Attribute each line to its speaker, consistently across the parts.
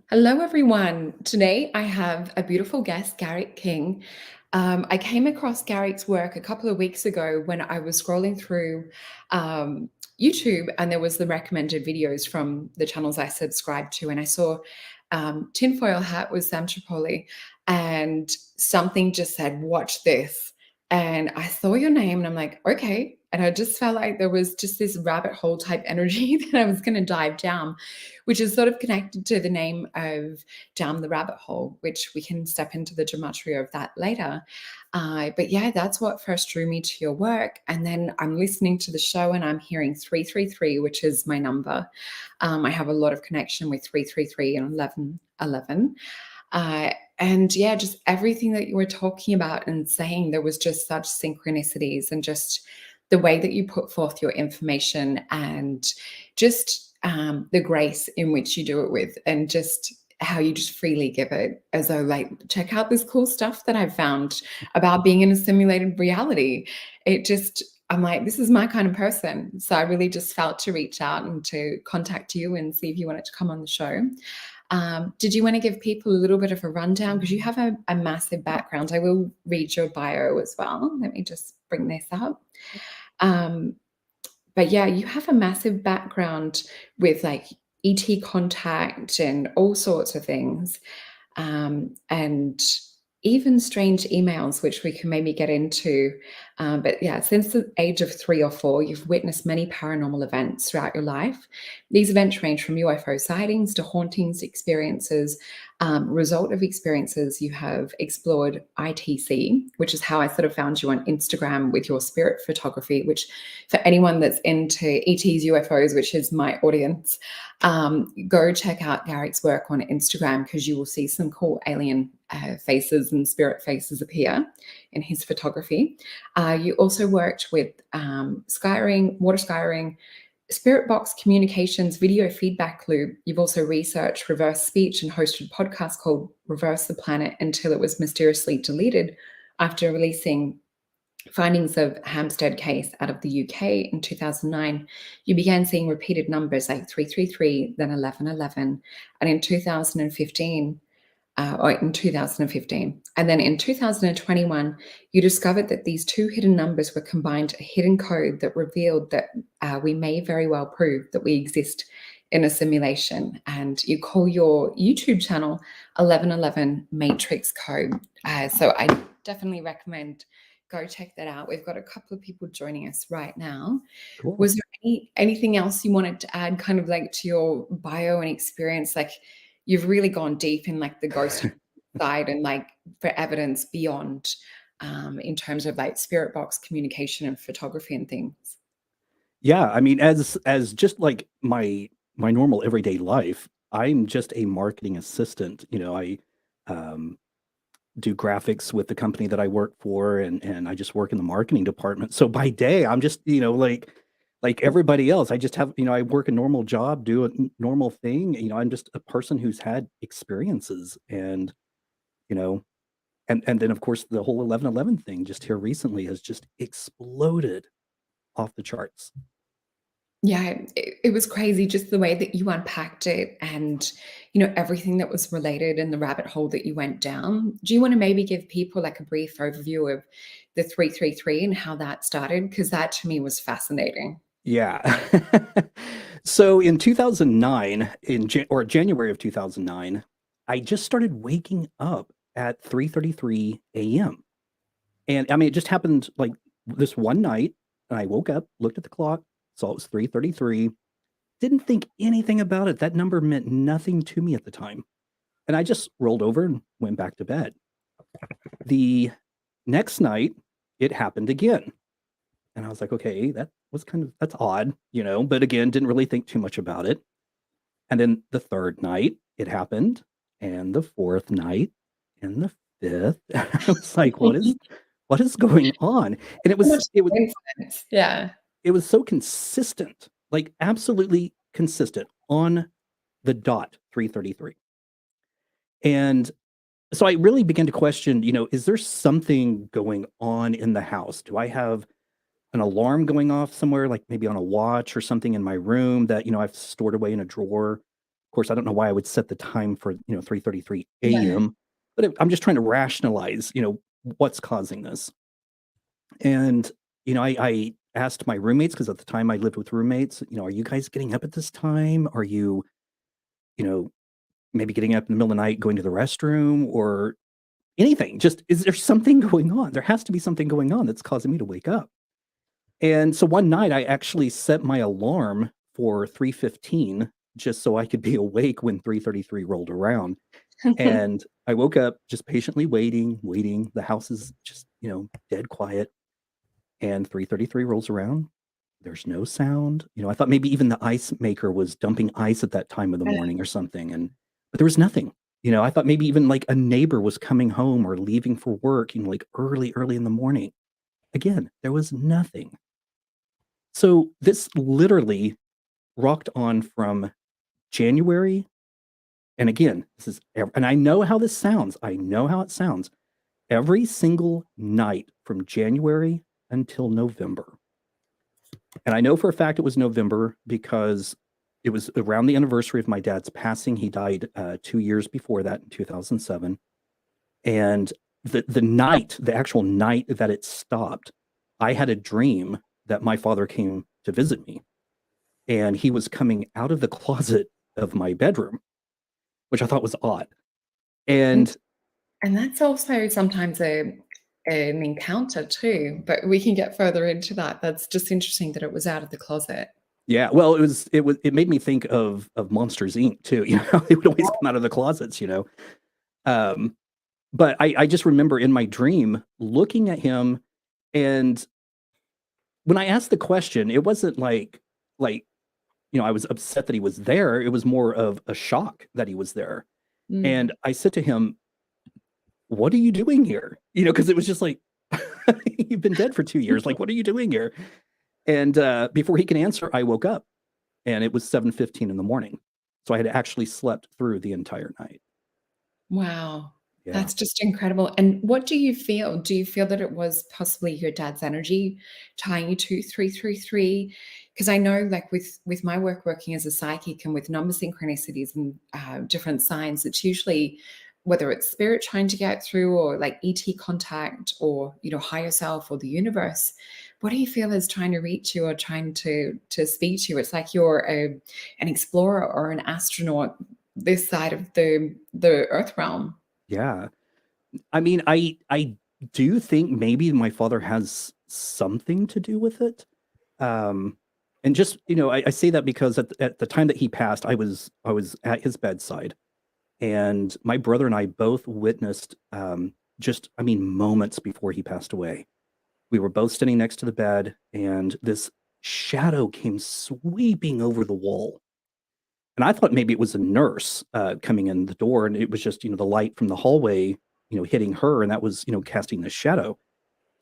Speaker 1: Hello, everyone. Today I have a beautiful guest, Garrick King. I came across Garrick's work a couple of weeks ago when I was scrolling through um, YouTube, and there was the recommended videos from the channels I subscribed to, and I saw Tinfoil Hat with Sam Tripoli, and something just said, "Watch this." And I saw your name, and I'm like, okay. And I just felt like there was just this rabbit hole type energy that I was going to dive down, which is sort of connected to the name of Down the Rabbit Hole, which we can step into the gematria of that later. But yeah, that's what first drew me to your work. And then I'm listening to the show and I'm hearing 333, which is my number. I have a lot of connection with 333 and 1111. And yeah, just everything that you were talking about and saying, there was just such synchronicities and just the way that you put forth your information and just the grace in which you do it with, and just how you just freely give it, as though, like, check out this cool stuff that I've found about being in a simulated reality. It just, I'm like, this is my kind of person. So I really just felt to reach out and to contact you and see if you wanted to come on the show. Did you want to give people a little bit of a rundown? Because you have a massive background. I will read your bio as well. Let me just bring this up. Um, but yeah, you have a massive background with like ET contact and all sorts of things. And even strange emails, which we can maybe get into. But yeah, since the age of 3 or 4, you've witnessed many paranormal events throughout your life. These events range from UFO sightings to hauntings experiences. Result of experiences, you have explored ITC, which is how I sort of found you on Instagram with your spirit photography, which for anyone that's into ETs, UFOs, which is my audience, go check out Garrick's work on Instagram, because you will see some cool alien faces and spirit faces appear in his photography. You also worked with scrying, water scrying, spirit box communications, video feedback loop. You've also researched reverse speech and hosted podcasts called Reverse the Planet until it was mysteriously deleted after releasing findings of Hampstead Case out of the UK in 2009. You began seeing repeated numbers like 333, then 1111, and in 2015, or in 2015. And then in 2021, you discovered that these two hidden numbers were combined a hidden code that revealed that we may very well prove that we exist in a simulation. And you call your YouTube channel 1111 Matrix Code. So I definitely recommend go check that out. We've got a couple of people joining us right now.
Speaker 2: Cool.
Speaker 1: Was there anything else you wanted to add, kind of like to your bio and experience? Like, you've really gone deep in like the ghost side and like for evidence beyond, in terms of like spirit box communication and photography and things.
Speaker 2: Yeah, I mean, as just like my normal everyday life, I'm just a marketing assistant. I um, do graphics with the company that I work for, and I just work in the marketing department. So by day, I'm just like everybody else. I just have I work a normal job, do a normal thing. I'm just a person who's had experiences, and you know, and then of course the whole 1111 thing just here recently has just exploded off the charts.
Speaker 1: Yeah, it was crazy just the way that you unpacked it, and everything that was related and the rabbit hole that you went down. Do you want to maybe give people like a brief overview of the 333 and how that started? Because that to me was fascinating.
Speaker 2: Yeah. So in 2009, or January of 2009, I just started waking up at 3:33 a.m. And I mean, it just happened like this one night, and I woke up, looked at the clock, saw it was 3:33, didn't think anything about it. That number meant nothing to me at the time. And I just rolled over and went back to bed. The next night, it happened again. And I was like, okay, that's odd, but again, didn't really think too much about it. And then the third night it happened, and the fourth night, and the fifth. I was like, what is going on? And
Speaker 1: So much
Speaker 2: it was
Speaker 1: coincidence. Yeah.
Speaker 2: it was so consistent, like absolutely consistent on the dot 3:33. And so I really began to question, is there something going on in the house? Do I have an alarm going off somewhere, like maybe on a watch or something in my room that, I've stored away in a drawer? Of course, I don't know why I would set the time for 3:33
Speaker 1: Yeah.
Speaker 2: a.m., but I'm just trying to rationalize what's causing this. And I asked my roommates, because at the time I lived with roommates, are you guys getting up at this time? Are you you know maybe getting up in the middle of the night, going to the restroom, or anything? Just, is there something going on? There has to be something going on that's causing me to wake up. And so one night I actually set my alarm for 3:15 just so I could be awake when 3:33 rolled around. And I woke up just patiently waiting. The house is just, dead quiet. And 3:33 rolls around. There's no sound. I thought maybe even the ice maker was dumping ice at that time of the morning or something. But there was nothing. I thought maybe even like a neighbor was coming home or leaving for work, like early in the morning. Again, there was nothing. So this literally rocked on from January. And again, and I know how this sounds. I know how it sounds. Every single night from January until November. And I know for a fact it was November because it was around the anniversary of my dad's passing. He died 2 years before that in 2007. And the actual night that it stopped, I had a dream that my father came to visit me. And he was coming out of the closet of my bedroom, which I thought was odd.
Speaker 1: And
Speaker 2: And
Speaker 1: and that's also sometimes an encounter too, but we can get further into that. That's just interesting that it was out of the closet.
Speaker 2: yeah, well, it made me think of Monsters Inc. too. They would always come out of the closets. Um, but I just remember in my dream looking at him, and when I asked the question, it wasn't like I was upset that he was there. It was more of a shock that he was there.
Speaker 1: Mm.
Speaker 2: And I said to him, "What are you doing here?" Because it was just like, you've been dead for 2 years. Like, what are you doing here? And before he can answer, I woke up, and it was 7:15 in the morning. So I had actually slept through the entire night.
Speaker 1: Wow.
Speaker 2: Yeah.
Speaker 1: That's just incredible. And what do you feel? Do you feel that it was possibly your dad's energy tying you to 333? Because I know, like with my work working as a psychic and with number synchronicities and different signs, it's usually whether it's spirit trying to get through or like ET contact or higher self or the universe. What do you feel is trying to reach you or trying to speak to you? It's like you're an explorer or an astronaut this side of the earth realm.
Speaker 2: Yeah. I mean, I do think maybe my father has something to do with it. Um, and just, I say that because at the time that he passed, I was at his bedside, and my brother and I both witnessed just, I mean, moments before he passed away. We were both standing next to the bed, and this shadow came sweeping over the wall. And I thought maybe it was a nurse coming in the door, and it was just, the light from the hallway, hitting her, and that was, casting this shadow.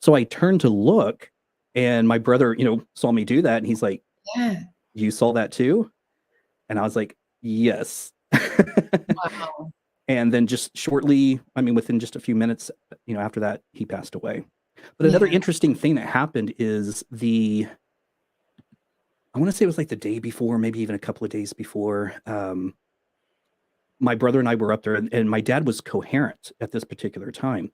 Speaker 2: So I turned to look, and my brother, saw me do that, and he's like,
Speaker 1: Yeah.
Speaker 2: "You saw that too?" And I was like, "Yes."
Speaker 1: Wow.
Speaker 2: And then just shortly, I mean, within just a few minutes, after that, he passed away. But another
Speaker 1: Yeah.
Speaker 2: interesting thing that happened is I want to say it was like the day before, maybe even a couple of days before. My brother and I were up there, and my dad was coherent at this particular time.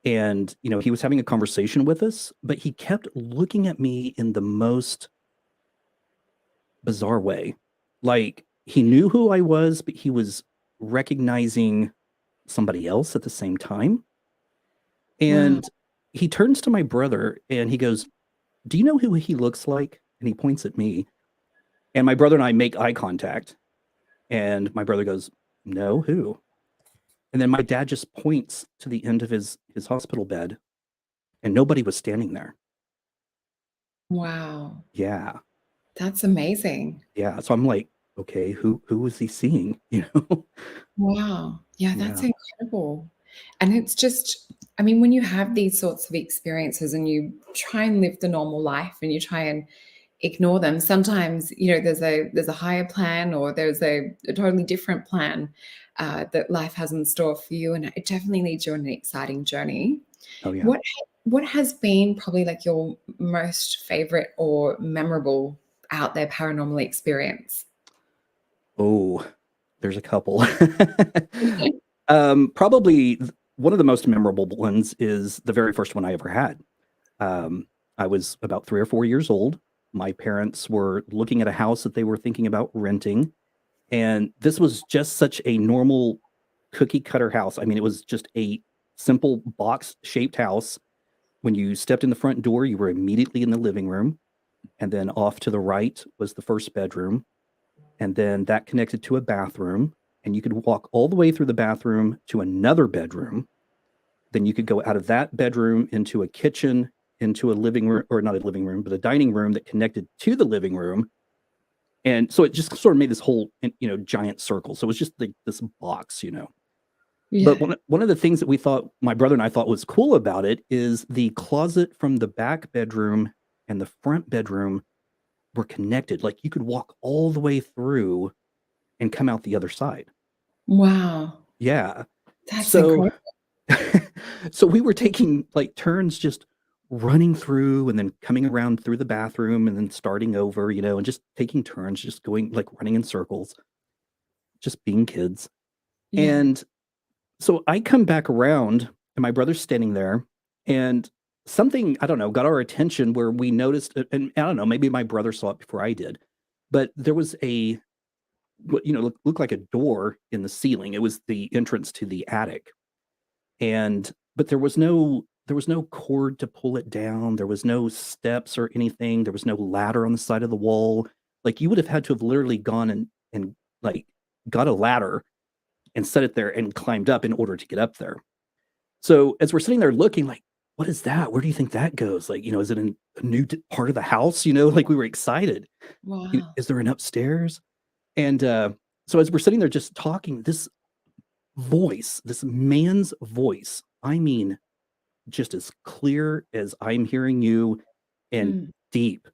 Speaker 2: And, he was having a conversation with us, but he kept looking at me in the most bizarre way. Like, he knew who I was, but he was recognizing somebody else at the same time.
Speaker 1: Wow.
Speaker 2: And he turns to my brother and he goes, "Do you know who he looks like?" And he points at me. And my brother and I make eye contact. And my brother goes, "No, who?" And then my dad just points to the end of his hospital bed, and nobody was standing there.
Speaker 1: Wow.
Speaker 2: Yeah.
Speaker 1: That's amazing.
Speaker 2: Yeah. So I'm like, okay, who was he seeing?
Speaker 1: Wow. Yeah, that's
Speaker 2: Yeah.
Speaker 1: incredible. And it's just, I mean, when you have these sorts of experiences and you try and live the normal life and you try and ignore them, sometimes, there's a higher plan or there's a totally different plan that life has in store for you. And it definitely leads you on an exciting journey.
Speaker 2: Oh yeah.
Speaker 1: What has been probably like your most favorite or memorable out there paranormal experience?
Speaker 2: Oh, there's a couple. Probably one of the most memorable ones is the very first one I ever had. I was about 3 or 4 years old. My parents were looking at a house that they were thinking about renting. And this was just such a normal cookie cutter house. I mean, it was just a simple box shaped house. When you stepped in the front door, you were immediately in the living room. And then off to the right was the first bedroom. And then that connected to a bathroom. And you could walk all the way through the bathroom to another bedroom. Then you could go out of that bedroom into a kitchen, into a living room, or not a living room, but a dining room that connected to the living room. And so it just sort of made this whole, giant circle. So it was just like this box. But
Speaker 1: Yeah.
Speaker 2: one of the things that we thought, my brother and I thought was cool about it is the closet from the back bedroom and the front bedroom were connected. Like you could walk all the way through and come out the other side.
Speaker 1: Wow.
Speaker 2: Yeah.
Speaker 1: That's
Speaker 2: So
Speaker 1: incredible.
Speaker 2: so we were taking like turns just running through and then coming around through the bathroom and then starting over, and just taking turns, just going like running in circles, just being kids.
Speaker 1: Yeah.
Speaker 2: And so I come back around and my brother's standing there and something, I don't know, got our attention where we noticed, and I don't know, maybe my brother saw it before I did, but there was what, looked like a door in the ceiling. It was the entrance to the attic. But there was no cord to pull it down. There was no steps or anything. There was no ladder on the side of the wall. Like you would have had to have literally gone and like got a ladder and set it there and climbed up in order to get up there. So as we're sitting there looking, like, what is that? Where do you think that goes? Like, is it a new part of the house? Like we were excited.
Speaker 1: Wow.
Speaker 2: Is there an upstairs? And so as we're sitting there just talking, this voice, this man's voice, I mean, just as clear as I'm hearing you and
Speaker 1: Mm.
Speaker 2: deep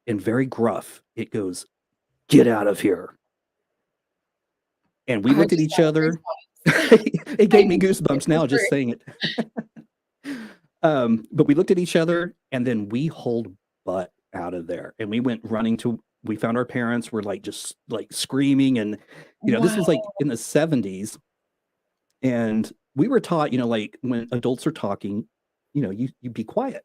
Speaker 2: and very gruff, it goes, "Get out of here." And we
Speaker 1: I
Speaker 2: looked at
Speaker 1: just
Speaker 2: each
Speaker 1: got
Speaker 2: other.
Speaker 1: goosebumps.
Speaker 2: It gave me
Speaker 1: Same. It's
Speaker 2: goosebumps
Speaker 1: so
Speaker 2: now
Speaker 1: true.
Speaker 2: just saying it. But we looked at each other and then we hauled butt out of there and we went running we found our parents were like just like screaming. And this
Speaker 1: Wow.
Speaker 2: was like in the 70s. And we were taught, like when adults are talking, you be quiet.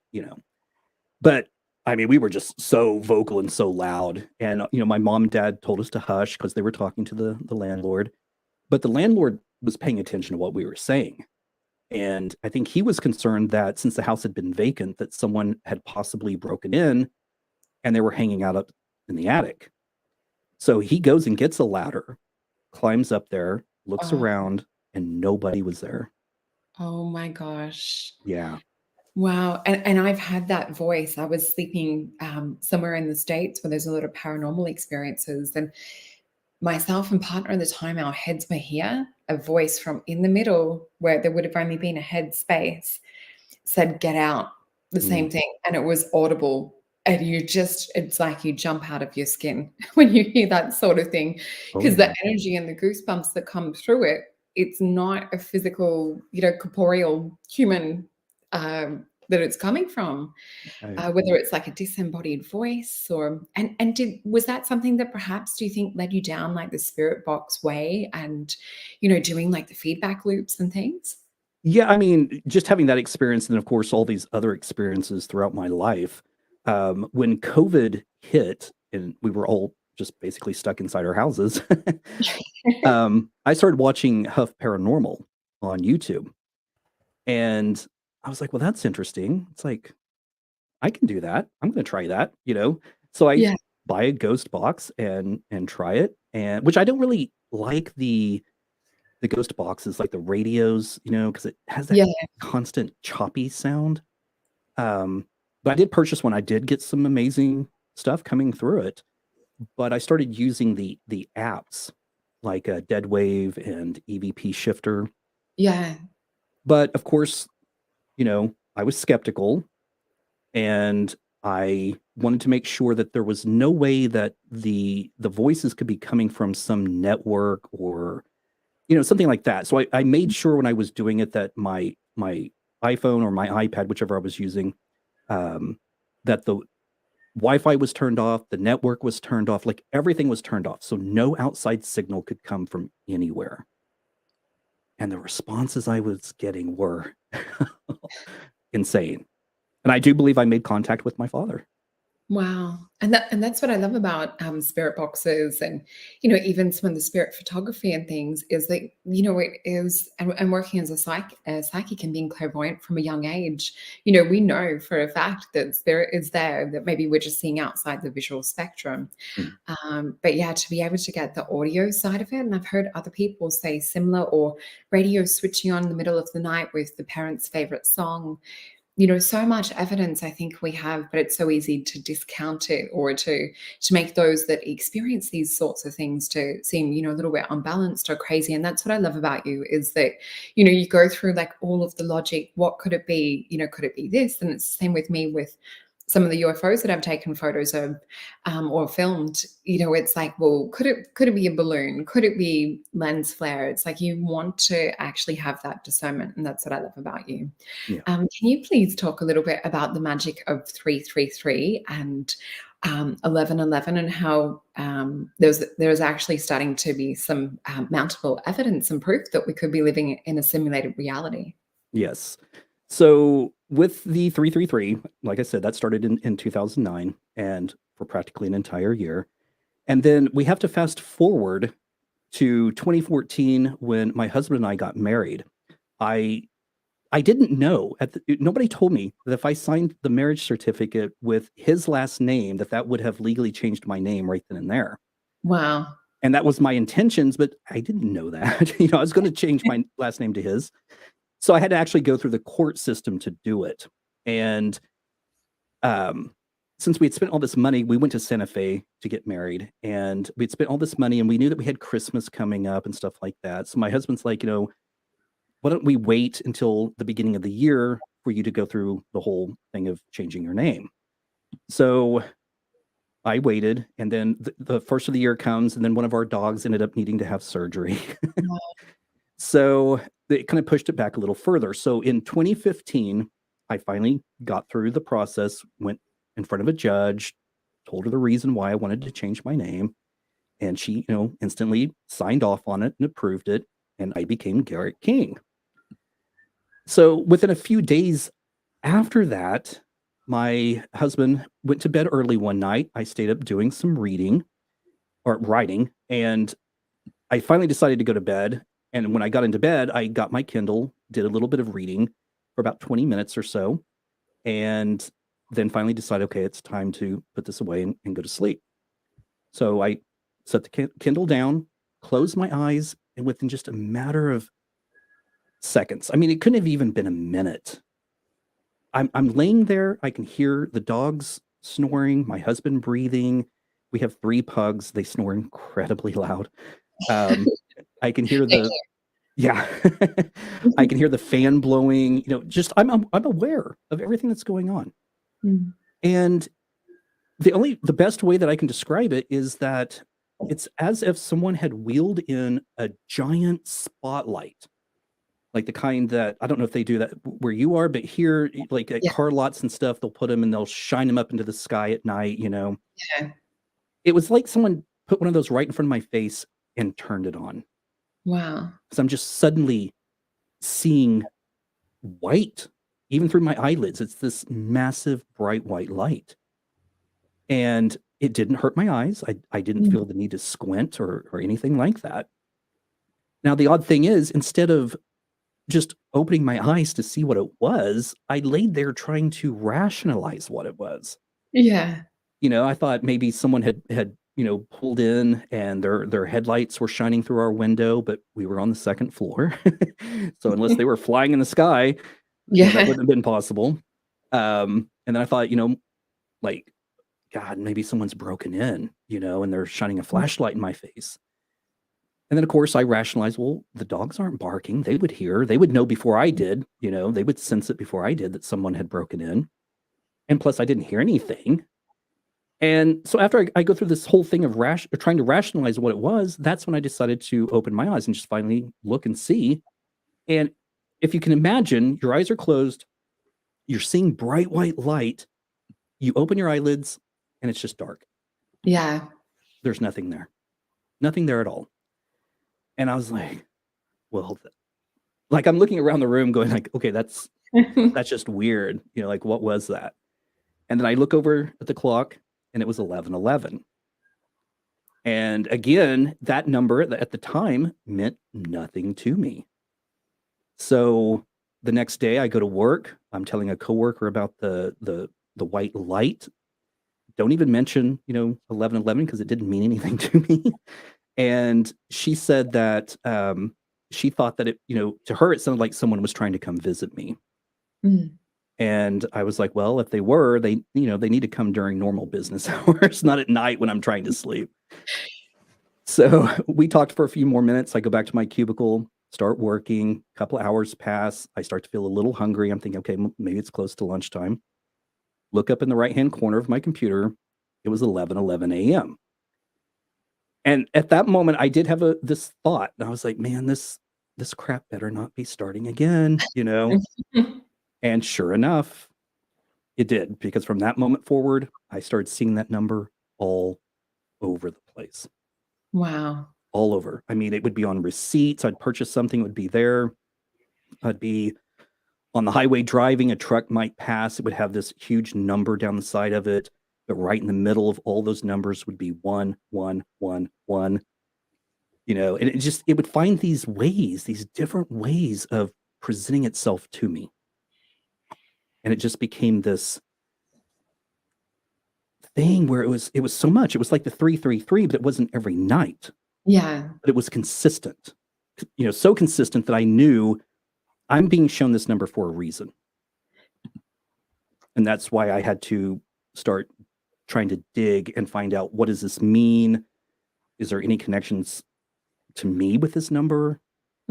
Speaker 2: But I mean, we were just so vocal and so loud. And my mom and dad told us to hush because they were talking to the landlord. But the landlord was paying attention to what we were saying. And I think he was concerned that since the house had been vacant, that someone had possibly broken in and they were hanging out up in the attic. So he goes and gets a ladder, climbs up there, looks
Speaker 1: Oh,
Speaker 2: around, and nobody was there.
Speaker 1: oh my gosh.
Speaker 2: Yeah.
Speaker 1: Wow. And I've had that voice. I was sleeping somewhere in the States where there's a lot of paranormal experiences. And myself and partner at the time, our heads were here. A voice from in the middle, where there would have only been a head space, said, "Get out." The
Speaker 2: Mm.
Speaker 1: same thing. And it was audible. And it's like you jump out of your skin when you hear that sort of thing.
Speaker 2: Oh,
Speaker 1: Because the
Speaker 2: yeah.
Speaker 1: energy and the goosebumps that come through it, it's not a physical, corporeal human that it's coming from.
Speaker 2: Right.
Speaker 1: Whether it's like a disembodied voice and was that something that perhaps do you think led you down like the spirit box way and, doing like the feedback loops and things?
Speaker 2: Yeah. I mean, just having that experience and, of course, all these other experiences throughout my life. When COVID hit and we were all just basically stuck inside our houses, I started watching Huff Paranormal on YouTube. And I was like, well, that's interesting. It's like, I can do that. I'm going to try that. So I
Speaker 1: Yeah,
Speaker 2: buy a ghost box and try it. And which I don't really like the ghost boxes, like the radios, because it has that
Speaker 1: yeah,
Speaker 2: constant choppy sound. But I did purchase one. I did get some amazing stuff coming through it. But I started using the apps like Dead Wave and EVP Shifter.
Speaker 1: yeah,
Speaker 2: But of course, I was skeptical and I wanted to make sure that there was no way that the voices could be coming from some network or something like that. So I made sure when I was doing it that my iPhone or my iPad, whichever I was using, um, that Wi-Fi was turned off, the network was turned off, like everything was turned off. So no outside signal could come from anywhere. And the responses I was getting were insane. And I do believe I made contact with my father.
Speaker 1: Wow. And that's what I love about spirit boxes and even some of the spirit photography and things is that it is and working as a psychic and being clairvoyant from a young age, we know for a fact that spirit is there, that maybe we're just seeing outside the visual spectrum.
Speaker 2: Mm.
Speaker 1: But yeah, to be able to get the audio side of it, and I've heard other people say similar, or radio switching on in the middle of the night with the parents' favorite song. So much evidence I think we have, but it's so easy to discount it, or to make those that experience these sorts of things to seem, a little bit unbalanced or crazy. And that's what I love about you, is that, you go through like all of the logic. What could it be? Could it be this? And it's the same with me with some of the UFOs that I've taken photos of, or filmed. It's like, well, could it be a balloon? Could it be lens flare? It's like you want to actually have that discernment, and that's what I love about you.
Speaker 2: Yeah.
Speaker 1: Can you please talk a little bit about the magic of 333 and 1111, and how there's actually starting to be some mountable evidence and proof that we could be living in a simulated reality?
Speaker 2: Yes. So with the 333, like I said, that started in 2009 and for practically an entire year. And then we have to fast forward to 2014 when my husband and I got married. I I didn't know nobody told me that if I signed the marriage certificate with his last name, that that would have legally changed my name right then and there.
Speaker 1: Wow.
Speaker 2: And that was my intentions, but I didn't know that. I was going to change my last name to his. So I had to actually go through the court system to do it. And um, since we had spent all this money, we went to Santa Fe to get married, and we'd spent all this money, and we knew that we had Christmas coming up and stuff like that. So my husband's like, why don't we wait until the beginning of the year for you to go through the whole thing of changing your name? So I waited, and then the first of the year comes, and then one of our dogs ended up needing to have surgery.
Speaker 1: Wow.
Speaker 2: So it kind of pushed it back a little further. So in 2015, I finally got through the process, went in front of a judge, told her the reason why I wanted to change my name, and she, instantly signed off on it and approved it, and I became Garrett King. So within a few days after that, my husband went to bed early one night. I stayed up doing some reading or writing, and I finally decided to go to bed. And when I got into bed, I got my Kindle, did a little bit of reading for about 20 minutes or so, and then finally decided, okay, it's time to put this away and go to sleep. So I set the Kindle down, closed my eyes, and within just a matter of seconds, I mean, it couldn't have even been a minute, I'm laying there. I can hear the dogs snoring, my husband breathing. We have 3 pugs. They snore incredibly loud. Um, I can hear
Speaker 1: Thank
Speaker 2: the yeah, I can hear the fan blowing. Just I'm aware of everything that's going on,
Speaker 1: you.
Speaker 2: and the best way that I can describe it is that it's as if someone had wheeled in a giant spotlight, like the kind that I don't know if they do that where you are, but here, like at
Speaker 1: Yeah.
Speaker 2: car lots and stuff, they'll put them and they'll shine them up into the sky at night.
Speaker 1: Yeah.
Speaker 2: It was like someone put one of those right in front of my face and turned it on,
Speaker 1: Wow.
Speaker 2: because I'm just suddenly seeing white, even through my eyelids. It's this massive, bright white light. And it didn't hurt my eyes. I didn't
Speaker 1: Mm.
Speaker 2: feel the need to squint or anything like that. Now, the odd thing is, instead of just opening my eyes to see what it was, I laid there trying to rationalize what it was.
Speaker 1: Yeah.
Speaker 2: I thought maybe someone had pulled in and their headlights were shining through our window, but we were on the second floor. So unless they were flying in the sky, that
Speaker 1: Yeah.
Speaker 2: wouldn't have been possible. And then I thought, like, God, maybe someone's broken in, and they're shining a flashlight in my face. And then, of course, I rationalized, well, the dogs aren't barking. They would hear, they would know before I did, they would sense it before I did that someone had broken in. And plus, I didn't hear anything. And so after I go through this whole thing of trying to rationalize what it was, that's when I decided to open my eyes and just finally look and see. And if you can imagine, your eyes are closed, you're seeing bright white light, you open your eyelids, and it's just dark.
Speaker 1: Yeah.
Speaker 2: There's nothing there. Nothing there at all. And I was like, well, like I'm looking around the room going like, okay, that's just weird. Like what was that? And then I look over at the clock and it was 11:11. And again, that number at the time meant nothing to me. So the next day I go to work. I'm telling a coworker about the white light. Don't even mention, 11:11 because it didn't mean anything to me. And she said that she thought that to her, it sounded like someone was trying to come visit me.
Speaker 1: Mm.
Speaker 2: And I was like, well, if they were, they need to come during normal business hours, not at night when I'm trying to sleep. So we talked for a few more minutes. I go back to my cubicle, start working. A couple of hours pass. I start to feel a little hungry. I'm thinking, okay, maybe it's close to lunchtime. Look up in the right-hand corner of my computer. It was 11:11 a.m. And at that moment, I did have this thought, and I was like, man, this crap better not be starting again, And sure enough, it did, because from that moment forward, I started seeing that number all over the place.
Speaker 1: Wow.
Speaker 2: All over. I mean, it would be on receipts. I'd purchase something, it would be there. I'd be on the highway driving, a truck might pass. It would have this huge number down the side of it, but right in the middle of all those numbers would be 1, 1, 1, 1. And it would find these ways, these different ways of presenting itself to me. And it just became this thing where it was so much. It was like the 333, but it wasn't every night.
Speaker 1: Yeah.
Speaker 2: But it was consistent. So consistent that I knew I'm being shown this number for a reason. And that's why I had to start trying to dig and find out, what does this mean? Is there any connections to me with this number?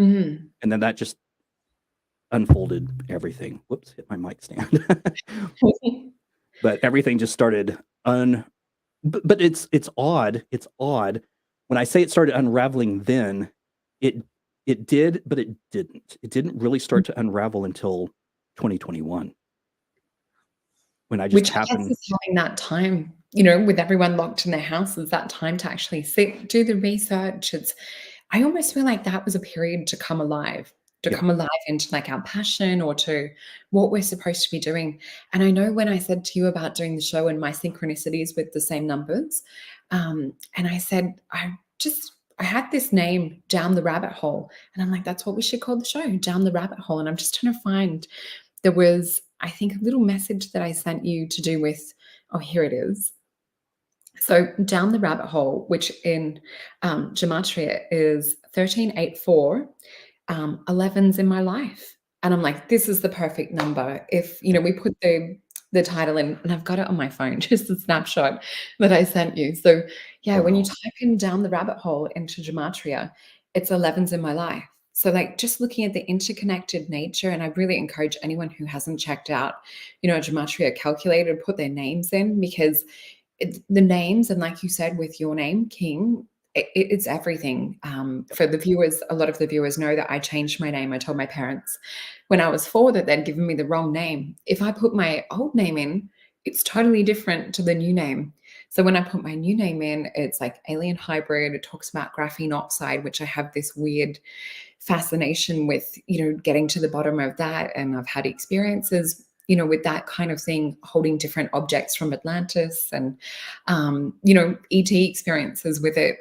Speaker 1: Mm.
Speaker 2: And then that just unfolded everything. Whoops, hit my mic stand. But everything just started but it's odd. It's odd. When I say it started unraveling then, it did, but it didn't. It didn't really start to unravel until 2021. When I just
Speaker 1: Which I guess
Speaker 2: happened.
Speaker 1: is having that time, with everyone locked in their houses, that time to actually sit, do the research. I almost feel like that was a period to
Speaker 2: Yeah.
Speaker 1: come alive into like our passion or to what we're supposed to be doing. And I know when I said to you about doing the show and my synchronicities with the same numbers, and I said, I had this name, Down the Rabbit Hole. And I'm like, that's what we should call the show, Down the Rabbit Hole. And I'm just trying to find, there was, I think, a little message that I sent you to do with, oh, here it is. So Down the Rabbit Hole, which in gematria is 1384, 11's in my life. And I'm like, this is the perfect number. If, we put the title in, and I've got it on my phone, just a snapshot that I sent you. So yeah, when you
Speaker 2: Wow.
Speaker 1: type in Down the Rabbit Hole into gematria, it's 11's in my life. So like just looking at the interconnected nature, and I really encourage anyone who hasn't checked out, a gematria calculator to put their names in, because the names, and like you said with your name, King, it's everything. For the viewers, a lot of the viewers know that I changed my name. I told my parents when I was 4 that they'd given me the wrong name. If I put my old name in, it's totally different to the new name. So when I put my new name in, it's like alien hybrid. It talks about graphene oxide, which I have this weird fascination with, getting to the bottom of that. And I've had experiences, with that kind of thing, holding different objects from Atlantis and, ET experiences with it.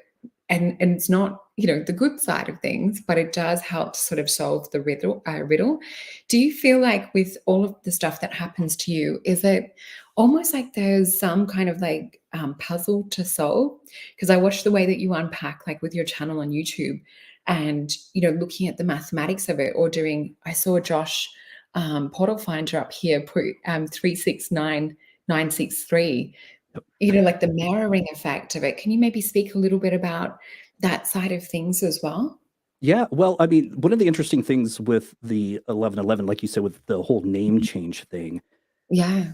Speaker 1: And it's not, the good side of things, but it does help sort of solve the riddle. Do you feel like with all of the stuff that happens to you, is it almost like there's some kind of like puzzle to solve? Because I watched the way that you unpack, like with your channel on YouTube, and looking at the mathematics of it, or doing, I saw Josh portal finder up here put 369963, like the mirroring effect of it. Can you maybe speak a little bit about that side of things as well?
Speaker 2: Yeah, well, I mean, one of the interesting things with the 11:11, like you said, with the whole name
Speaker 1: Mhm.
Speaker 2: change thing,
Speaker 1: Yeah.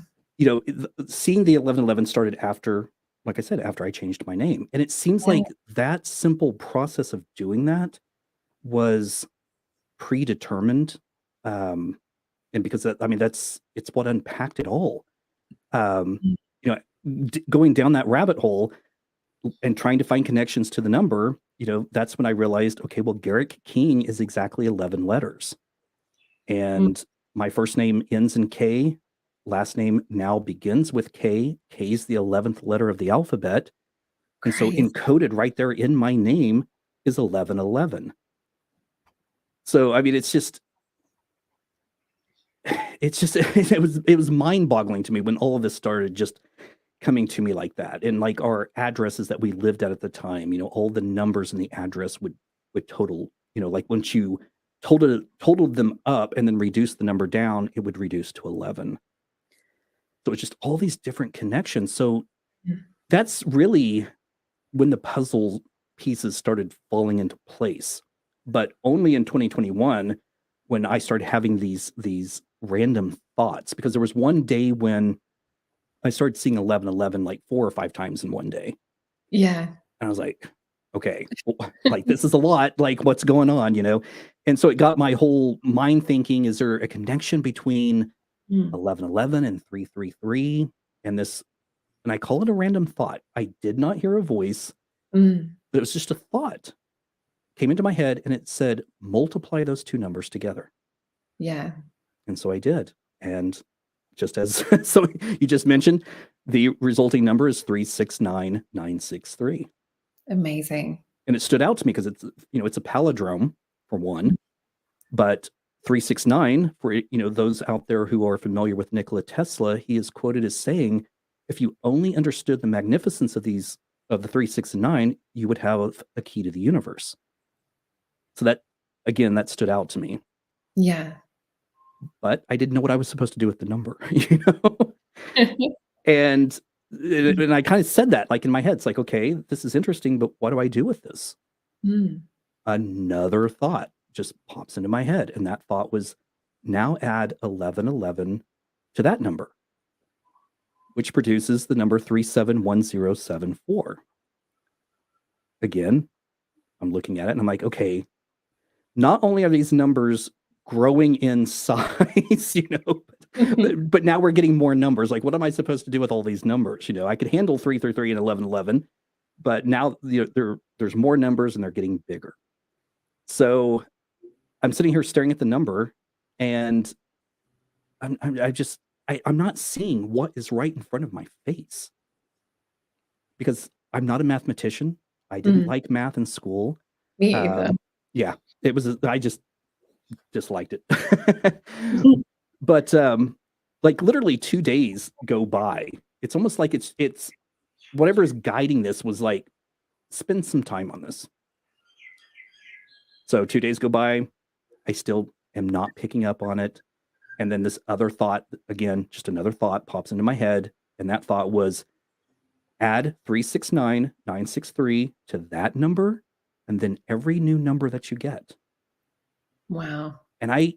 Speaker 2: seeing the 11:11 started after, like I said, after I changed my name. And it seems
Speaker 1: Yeah.
Speaker 2: like that simple process of doing that was predetermined. Um, and because that, I mean, it's what unpacked it all. Um,
Speaker 1: Mm.
Speaker 2: going down that rabbit hole and trying to find connections to the number, that's when I realized, okay, well, Garrick King is exactly 11 letters.
Speaker 1: Mm,
Speaker 2: And my first name ends in K. Last name now begins with K. K is the 11th letter of the alphabet. And so
Speaker 1: crazy.
Speaker 2: encoded right there in my name is 1111. So, I mean, it was mind boggling to me when all of this started just coming to me like that. And like our addresses that we lived at the time, all the numbers in the address would total, like once you totaled them up and then reduced the number down, it would reduce to 11. So it's just all these different connections. So
Speaker 1: Mm.
Speaker 2: that's really when the puzzle pieces started falling into place. But only in 2021 when I started having these random thoughts, because there was one day when I started seeing 1111 like 4 or 5 times in one day.
Speaker 1: Yeah.
Speaker 2: And I was like, okay, like this is a lot. Like, what's going on? And so it got my whole mind thinking, is there a connection between
Speaker 1: Mm,
Speaker 2: 1111 and 333? And this, and I call it a random thought. I did not hear a voice,
Speaker 1: mm,
Speaker 2: but it was just a thought came into my head and it said, multiply those two numbers together.
Speaker 1: yeah.
Speaker 2: And so I did. And just as so you just mentioned, the resulting number is 369963.
Speaker 1: Amazing.
Speaker 2: And it stood out to me because it's a palindrome for one, but 369 for those out there who are familiar with Nikola Tesla, he is quoted as saying, if you only understood the magnificence of the 369, you would have a key to the universe. So that again, that stood out to me.
Speaker 1: Yeah.
Speaker 2: But I didn't know what I was supposed to do with the number, you know? And and I kind of said that like in my head. It's like, okay, this is interesting, but what do I do with this?
Speaker 1: Mm,
Speaker 2: Another thought just pops into my head. And that thought was, now add 1111 to that number, which produces the number 371074. Again, I'm looking at it and I'm like, okay, not only are these numbers growing in size, but now we're getting more numbers. Like, what am I supposed to do with all these numbers? I could handle 333 and 1111, but now there's more numbers and they're getting bigger. So I'm sitting here staring at the number, and I'm not seeing what is right in front of my face, because I'm not a mathematician. I didn't
Speaker 1: mm.
Speaker 2: like math in school.
Speaker 1: Me either.
Speaker 2: Yeah, I just disliked it. But like literally 2 days go by. It's almost like it's whatever is guiding this was like, spend some time on this. So 2 days go by, I still am not picking up on it. And then this other thought, again, just another thought pops into my head. And that thought was, add 369963 to that number, and then every new number that you get.
Speaker 1: Wow.
Speaker 2: And I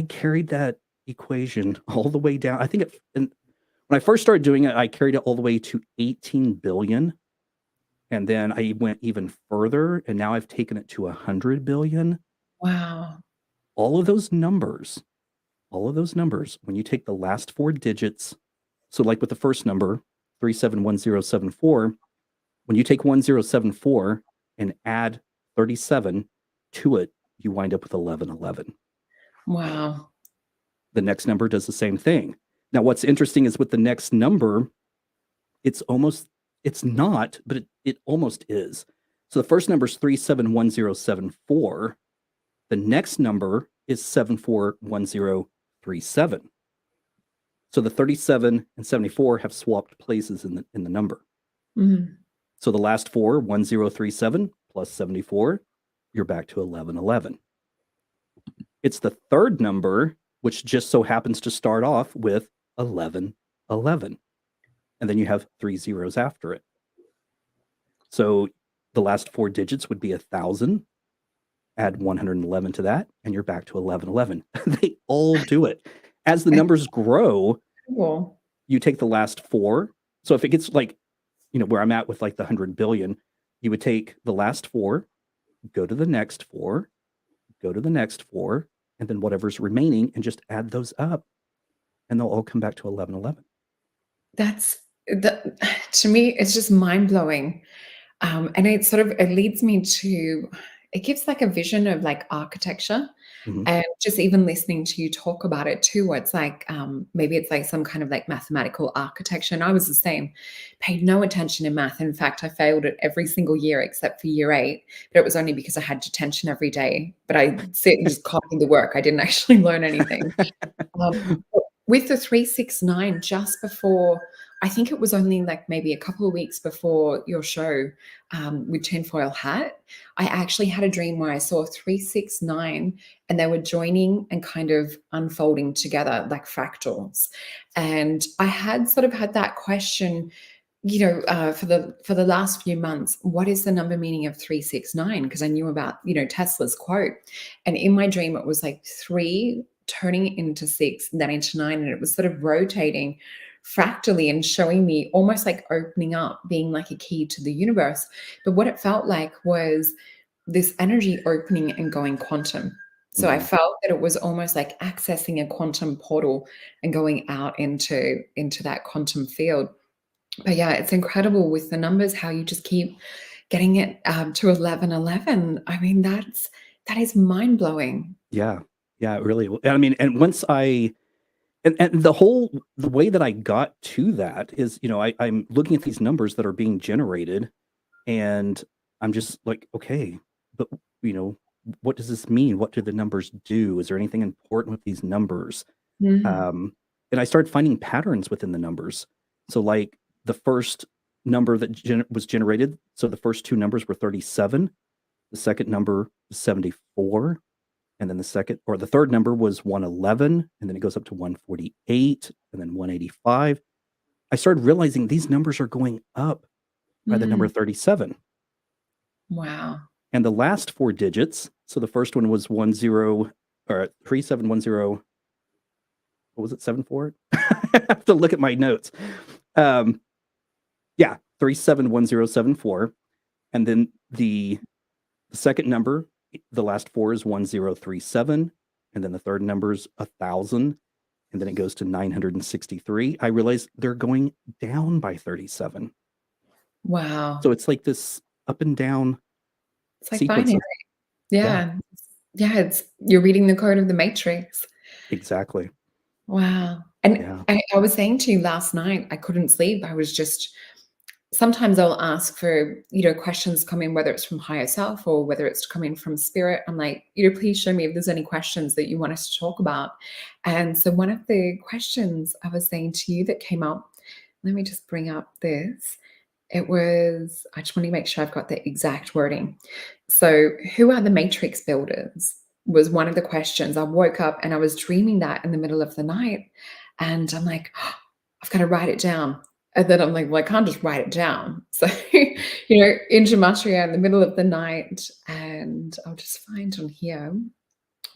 Speaker 2: carried that equation all the way down. I think when I first started doing it, I carried it all the way to 18 billion. And then I went even further, and now I've taken it to 100 billion.
Speaker 1: Wow.
Speaker 2: All of those numbers, when you take the last 4 digits, so like with the first number, 371074, when you take 1074 and add 37 to it, you wind up with 1111.
Speaker 1: Wow.
Speaker 2: The next number does the same thing. Now, what's interesting is with the next number, it's not, but it almost is. So the first number is 371074. The next number is 741037. So the 37 and 74 have swapped places in the number.
Speaker 1: Mm.
Speaker 2: So the last four, 1037 plus 74, you're back to 1111. It's the third number, which just so happens to start off with 1111. And then you have 3 zeros after it. So the last 4 digits would be 1,000. Add 111 to that, and you're back to 1111. They all do it. As the numbers grow,
Speaker 1: Cool.
Speaker 2: you take the last four. So if it gets like, where I'm at with like the 100 billion, you would take the last four, go to the next four, go to the next four, and then whatever's remaining, and just add those up, and they'll all come back to 1111.
Speaker 1: That's the to me, it's just mind-blowing. And it leads me to it gives like a vision of like architecture.
Speaker 2: Mhm.
Speaker 1: And just even listening to you talk about it too, it's like maybe it's like some kind of like mathematical architecture. And I was the same, paid no attention in math. In fact, I failed it every single year except for year eight, but it was only because I had detention every day. But I sit and just copied the work. I didn't actually learn anything. Um, but with the 369, just before, I think it was only like maybe a couple of weeks before your show with Tinfoil Hat, I actually had a dream where I saw 369 and they were joining and kind of unfolding together like fractals. And I had sort of had that question, for the last few months, what is the number meaning of 369? Because I knew about, Tesla's quote. And in my dream, it was like three turning into six, then into nine. And it was sort of rotating fractally and showing me almost like opening up, being like a key to the universe. But what it felt like was this energy opening and going quantum. So I
Speaker 2: Mhm.
Speaker 1: felt that it was almost like accessing a quantum portal and going out into that quantum field. But yeah, it's incredible with the numbers how you just keep getting it, to 1111. I mean, that is mind-blowing.
Speaker 2: Yeah. Yeah, it really I mean, and once I and the way that I got to that is, I'm looking at these numbers that are being generated, and I'm just like, "Okay, but, you know, what does this mean? What do the numbers do? Is there anything important with these numbers?"
Speaker 1: Mhm.
Speaker 2: Um, and I started finding patterns within the numbers. So, like, the first number that was generated, so the first 2 numbers were 37, the second number was 74, and then the third number was 111, and then it goes up to 148, and then 185. I started realizing these numbers are going up by the number
Speaker 1: Mm.
Speaker 2: 37.
Speaker 1: Wow.
Speaker 2: And the last 4 digits, so the first one was 10 or 3710, what was it, 74? I have to look at my notes. Um, yeah, 371074. And then the second number, the last 4 is 1037. And then the third number is 1000. And then it goes to 963. I realized they're going down by 37.
Speaker 1: Wow.
Speaker 2: So it's like this up and down
Speaker 1: It's like
Speaker 2: sequence
Speaker 1: binary.
Speaker 2: of, yeah,
Speaker 1: Yeah. Yeah, it's you're reading the code of the matrix.
Speaker 2: exactly.
Speaker 1: Wow. And
Speaker 2: Yeah.
Speaker 1: I was saying to you last night, I couldn't sleep. I was just sometimes I'll ask for, questions coming, whether it's from higher self or whether it's coming from spirit. I'm like, please show me if there's any questions that you want us to talk about. And so one of the questions I was saying to you that came up, let me just bring up this. It was, I just want to make sure I've got the exact wording. So, who are the matrix builders? Was one of the questions. I woke up and I was dreaming that in the middle of the night. And I'm like, "Oh, I've got to write it down. And then I'm like, well, I can't just write it down. So, in gematria in the middle of the night. And I'll just find on here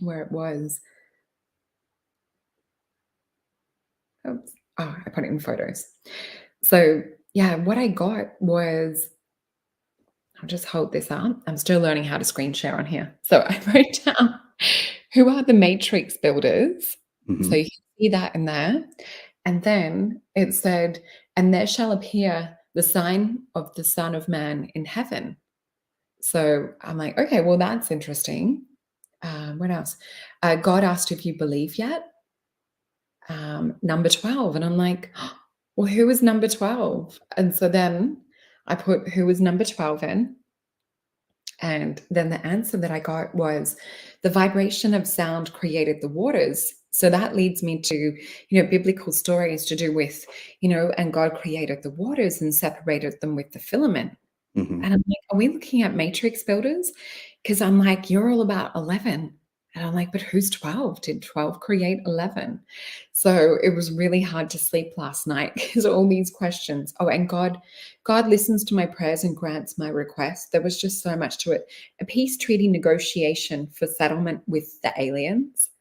Speaker 1: where it was. Oops. Oh, I put it in photos. So, yeah, what I got was I'll just hold this up. I'm still learning how to screen share on here. So I wrote down who are the matrix builders. So
Speaker 2: Mhm.
Speaker 1: you can see that in there. And then it said, and there shall appear the sign of the Son of Man in heaven. So I'm like, okay, well, that's interesting. What else? God asked if you believe yet. Number 12. And I'm like, well, who is number 12? And so then I put who is number 12 in. And then the answer that I got was the vibration of sound created the waters. So that leads me to, biblical stories to do with, and God created the waters and separated them with the filament.
Speaker 2: Mhm.
Speaker 1: And I'm like, "Are we looking at matrix builders?" Because 'Cause I'm like, "You're all about 11." And I'm like, "But who's 12? Did 12 create 11?" So, it was really hard to sleep last night because all these questions. Oh, and God listens to my prayers and grants my request. There was just so much to it. A peace treaty negotiation for settlement with the aliens.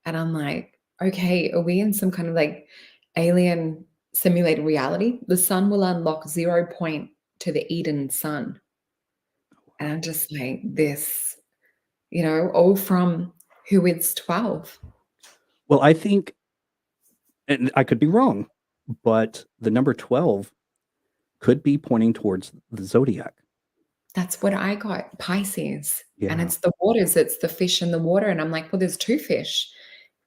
Speaker 1: And I'm like, "Okay, are we in some kind of, like, alien simulated reality? The sun will unlock 0 point to the Eden sun." And I'm just like, this, all from Who is 12.
Speaker 2: Well, I think, and I could be wrong, but the number 12 could be pointing towards the zodiac.
Speaker 1: That's what I got, Pisces, and
Speaker 2: Yeah.
Speaker 1: it's the waters, it's the fish in the water, and I'm like, "Well, there's 2 fish.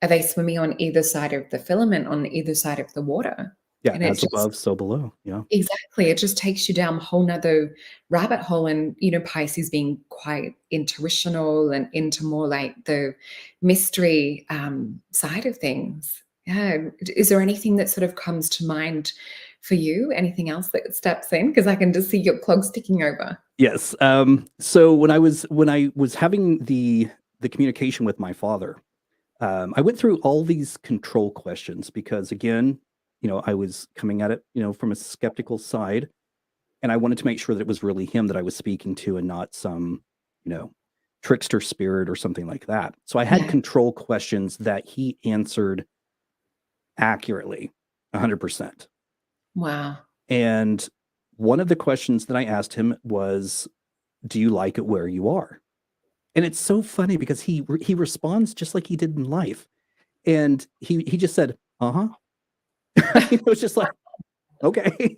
Speaker 1: Are they swimming on either side of the filament, on either side of the water?"
Speaker 2: Yeah,
Speaker 1: And it
Speaker 2: as
Speaker 1: just
Speaker 2: above, so below. Yeah.
Speaker 1: exactly, it just takes you down a whole 'nother rabbit hole, and, Pisces being quite intuitional and into more like the mystery, side of things. Yeah, is there anything that sort of comes to mind for you? Anything else that steps in? Because I can just see your clogs ticking over.
Speaker 2: Yes. So when I was having the communication with my father, I went through all these control questions because again, I was coming at it, from a skeptical side, and I wanted to make sure that it was really him that I was speaking to and not some, you know, trickster spirit or something like that. So I had
Speaker 1: Yeah.
Speaker 2: control questions that he answered accurately, 100%.
Speaker 1: Wow.
Speaker 2: And one of the questions that I asked him was, "Do you like it where you are?" And it's so funny because he responds just like he did in life. And he just said, "Uh-huh." It was just like, "Okay."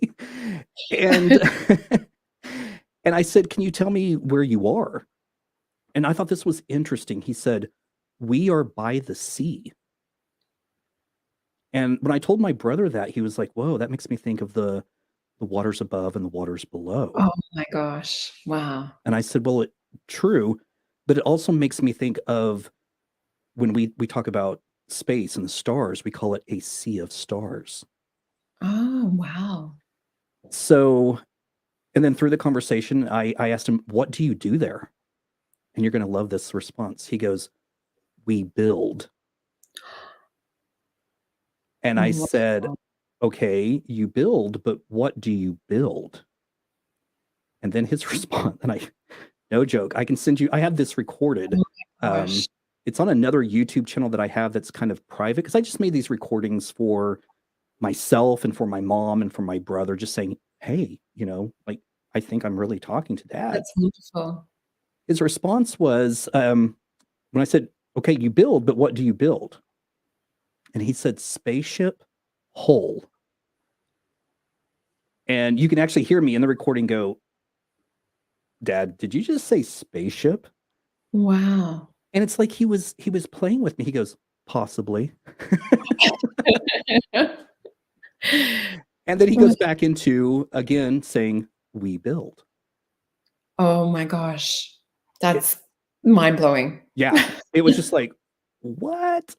Speaker 2: And and I said, "Can you tell me where you are?" And I thought this was interesting. He said, "We are by the sea." And when I told my brother that, he was like, "Whoa, that makes me think of the waters above and the waters below."
Speaker 1: Oh my gosh. Wow.
Speaker 2: And I said, "Well, true, but it also makes me think of when we talk about space and the stars, we call it a sea of stars."
Speaker 1: Oh, wow.
Speaker 2: So, and then through the conversation, I asked him, "What do you do there?" And you're gonna love this response. He goes, "We build." And I said,
Speaker 1: Wow.
Speaker 2: "Okay, you build, but what do you build?" And then his response, and no joke, I can send you, I have this
Speaker 1: Oh
Speaker 2: recorded.
Speaker 1: my gosh.
Speaker 2: It's on another YouTube channel that I have that's kind of private because I just made these recordings for myself and for my mom and for my brother, just saying, "Hey, like, I think I'm really talking to dad."
Speaker 1: That's wonderful.
Speaker 2: His response was, when I said, "Okay, you build, but what do you build?" And he said, "Spaceship Hole." And you can actually hear me in the recording go, "Dad, did you just say spaceship?"
Speaker 1: Wow.
Speaker 2: And it's like he was playing with me. He goes, "Possibly." And then he
Speaker 1: Well,
Speaker 2: goes back into again saying, "We build."
Speaker 1: oh my gosh.
Speaker 2: It,
Speaker 1: That's mind-blowing.
Speaker 2: yeah, it was just like, "What?"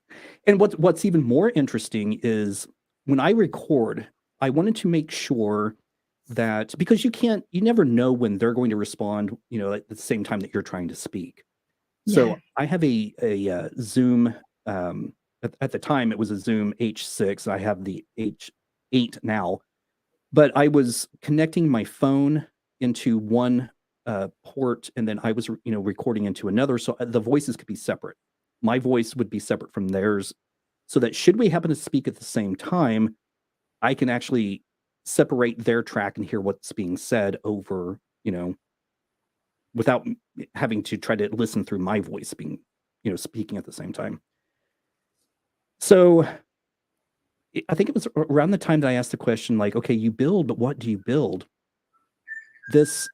Speaker 2: And what's even more interesting is when I record, I wanted to make sure that because you never know when they're going to respond, at the same time that you're trying to speak.
Speaker 1: Yeah.
Speaker 2: So I have a Zoom. At the time, it was a Zoom H6. I have the H8 now, but I was connecting my phone into one port, and then I was recording into another, so the voices could be separate. My voice would be separate from theirs, so that should we happen to speak at the same time, I can actually separate their track and hear what's being said over, without having to try to listen through my voice being, speaking at the same time. So I think it was around the time that I asked the question, like, "Okay, you build, but what do you build?" This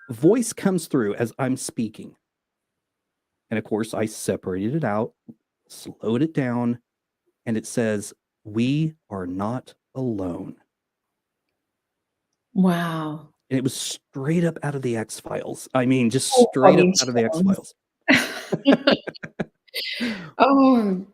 Speaker 2: voice comes through as I'm speaking. And of course, I separated it out, slowed it down, and it says, "We are not alone."
Speaker 1: Wow.
Speaker 2: And it was straight up out of the X Files. I mean, just
Speaker 1: Full
Speaker 2: straight up
Speaker 1: body
Speaker 2: out of the X
Speaker 1: chills.
Speaker 2: Files.
Speaker 1: Oh,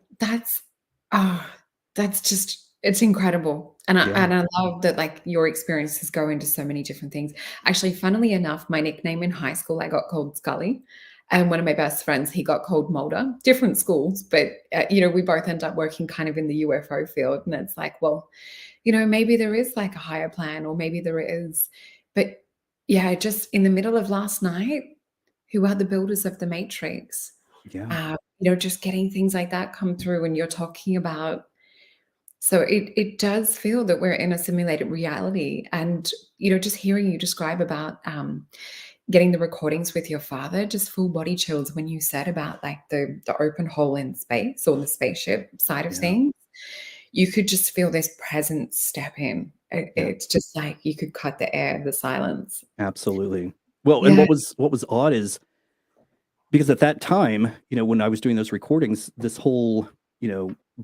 Speaker 1: ah, that's just it's incredible. And I
Speaker 2: Yeah.
Speaker 1: and I love that, like, your experiences go into so many different things. Actually, funnily enough, my nickname in high school, I got called Scully, and one of my best friends, he got called Mulder. Different schools, but, we both end up working kind of in the UFO field, and it's like, well, maybe there is, like, a higher plan, or maybe there is. But, yeah, just in the middle of last night, who are the builders of the Matrix?
Speaker 2: Yeah.
Speaker 1: Just getting things like that come through when you're talking about, so it does feel that we're in a simulated reality, and, just hearing you describe about, getting the recordings with your father, just full body chills when you said about, like, the open hole in space or the spaceship side of
Speaker 2: Yeah.
Speaker 1: things. you could just feel this presence step in.
Speaker 2: Yeah,
Speaker 1: It's just like you could cut the air, the silence.
Speaker 2: absolutely. Well, and
Speaker 1: Yeah.
Speaker 2: what was odd is because at that time, when I was doing those recordings, this whole,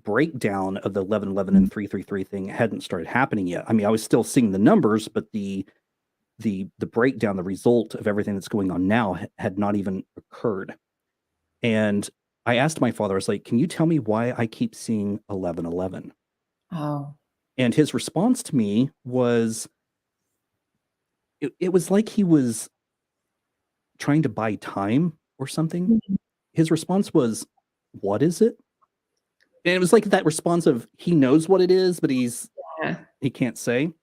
Speaker 2: breakdown of the 1111 and 333 thing hadn't started happening yet. I mean, I was still seeing the numbers, but the breakdown, the result of everything that's going on now had not even occurred. And I asked my father, I was like, "Can you tell me why I keep seeing 1111?"
Speaker 1: Oh.
Speaker 2: And his response to me was it was like he was trying to buy time or something.
Speaker 1: Mhm.
Speaker 2: His response was, "What is it?" And it was like that response of he knows what it is, but
Speaker 1: Yeah.
Speaker 2: he can't say.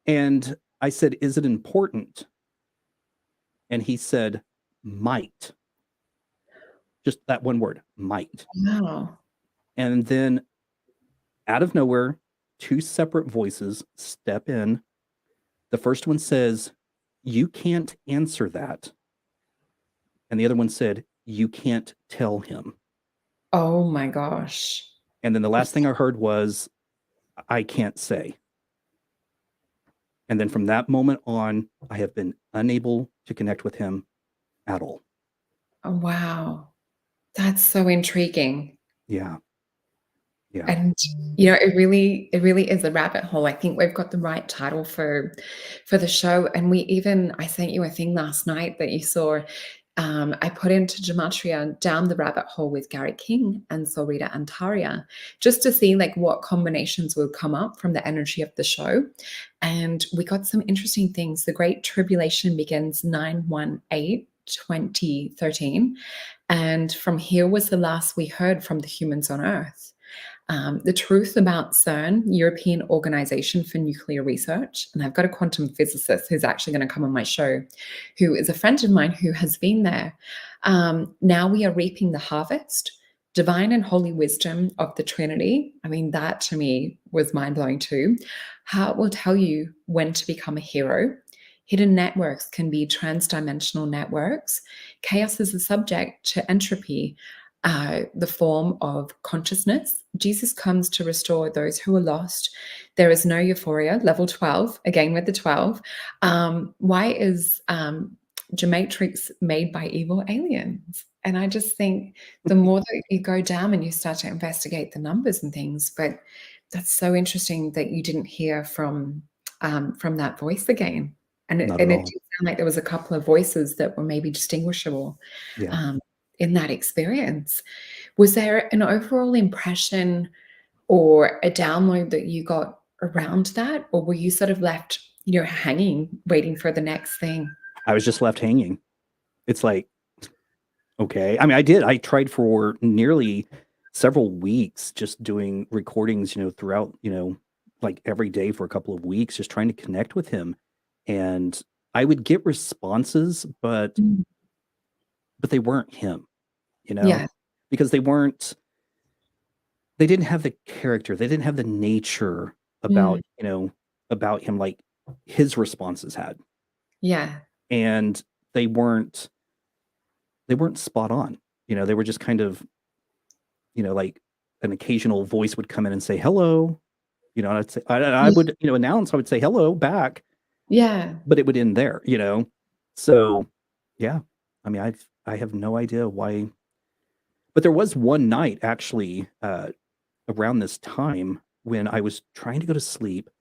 Speaker 2: And I said, "Is it important?" And he said, "Might." Just that one word, might.
Speaker 1: Wow.
Speaker 2: And then out of nowhere, two separate voices step in. The first one says, "You can't answer that." And the other one said, "You can't tell him."
Speaker 1: Oh my gosh.
Speaker 2: And then the last thing I heard was, "I can't say." And then from that moment on, I have been unable to connect with him at all.
Speaker 1: Oh, wow. That's so intriguing.
Speaker 2: Yeah. Yeah.
Speaker 1: And, it really is a rabbit hole. I think we've got the right title for the show, and I sent you a thing last night that you saw. I put into gematria down the rabbit hole with Garrick King and Solreta Antaria, just to see like what combinations would come up from the energy of the show. And we got some interesting things. The Great Tribulation begins 9/18/2013. And from here was the last we heard from the humans on Earth. The truth about CERN, European Organization for Nuclear Research, and I've got a quantum physicist who's actually going to come on my show, who is a friend of mine who has been there. Now we are reaping the harvest, divine and holy wisdom of the Trinity. I mean, that to me was mind blowing too. How it will tell you when to become a hero. Hidden networks can be transdimensional networks. Chaos is a subject to entropy, the form of consciousness. Jesus comes to restore those who are lost. There is no euphoria, level 12, again with the 12. Why is Gematrix made by evil aliens? And I just think the more that you go down and you start to investigate the numbers and things, but that's so interesting that you didn't hear from that voice again. And
Speaker 2: Not at
Speaker 1: it
Speaker 2: all.
Speaker 1: did sound like there was a couple of voices that were maybe distinguishable
Speaker 2: Yeah.
Speaker 1: um, in that experience. Was there an overall impression or a download that you got around that? Or were you sort of left, hanging, waiting for the next thing?
Speaker 2: I was just left hanging. It's like, okay. I mean, I did. I tried for nearly several weeks just doing recordings, throughout, like every day for a couple of weeks, just trying to connect with him. And I would get responses, but
Speaker 1: Mm.
Speaker 2: they weren't him, you know,
Speaker 1: Yeah,
Speaker 2: because they didn't have the character, they didn't have the nature
Speaker 1: mm,
Speaker 2: about him like his responses had.
Speaker 1: yeah,
Speaker 2: And they weren't they weren't spot on. They were just kind of, like an occasional voice would come in and say hello, and I'd say I
Speaker 1: yeah,
Speaker 2: would, announce, I would say hello back,
Speaker 1: yeah.
Speaker 2: but it would end there. So yeah, I mean, I have no idea why, but there was one night actually around this time when I was trying to go to sleep,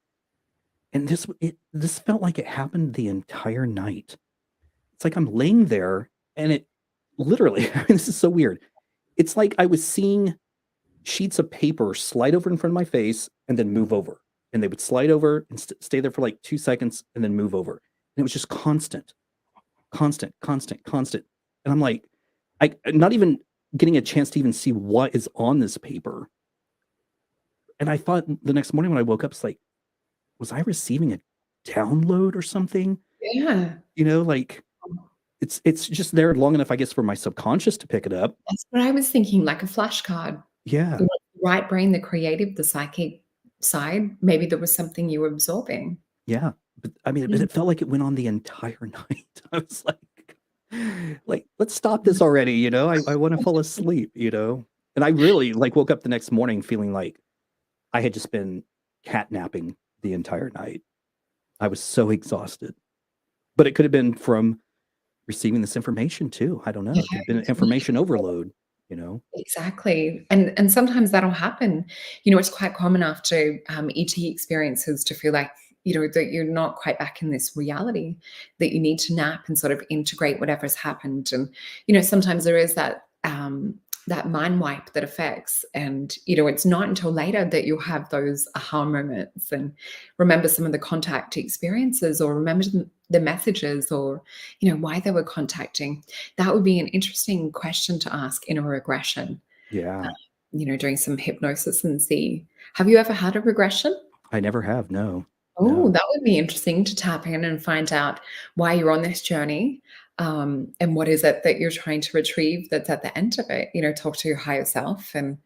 Speaker 2: and this felt like it happened the entire night. It's like I'm laying there, and it literally, I mean, this is so weird. It's like I was seeing sheets of paper slide over in front of my face and then move over. And they would slide over and stay there for like 2 seconds and then move over. And it was just constant, constant, constant, constant. And I'm like, not even getting a chance to even see what is on this paper. And I thought the next morning when I woke up, it's like, was I receiving a download or something?
Speaker 1: Yeah.
Speaker 2: Like it's just there long enough, I guess, for my subconscious to pick it up.
Speaker 1: That's what I was thinking, like a flashcard.
Speaker 2: Yeah.
Speaker 1: The right brain, the creative, the psychic side, maybe there was something you were absorbing.
Speaker 2: Yeah. But I mean, but
Speaker 1: Mm.
Speaker 2: it felt like it went on the entire night. I was like, let's stop this already. I want to fall asleep. And I really like woke up the next morning feeling like I had just been catnapping the entire night. I was so exhausted. But it could have been from receiving this information too. I don't know. It could have been information overload, you know?
Speaker 1: Exactly. And sometimes that'll happen. It's quite common after ET experiences to feel like, that you're not quite back in this reality, that you need to nap and sort of integrate whatever's happened. And, sometimes there is that mind wipe that affects. And, it's not until later that you'll have those aha moments and remember some of the contact experiences or remember the messages or, why they were contacting. That would be an interesting question to ask in a regression, uh,
Speaker 2: Yeah.
Speaker 1: doing some hypnosis and see. Have you ever had a regression?
Speaker 2: I never have. No.
Speaker 1: Oh,
Speaker 2: No.
Speaker 1: that would be interesting to tap in and find out why you're on this journey, and what is it that you're trying to retrieve that's at the end of it. Talk to your higher self, and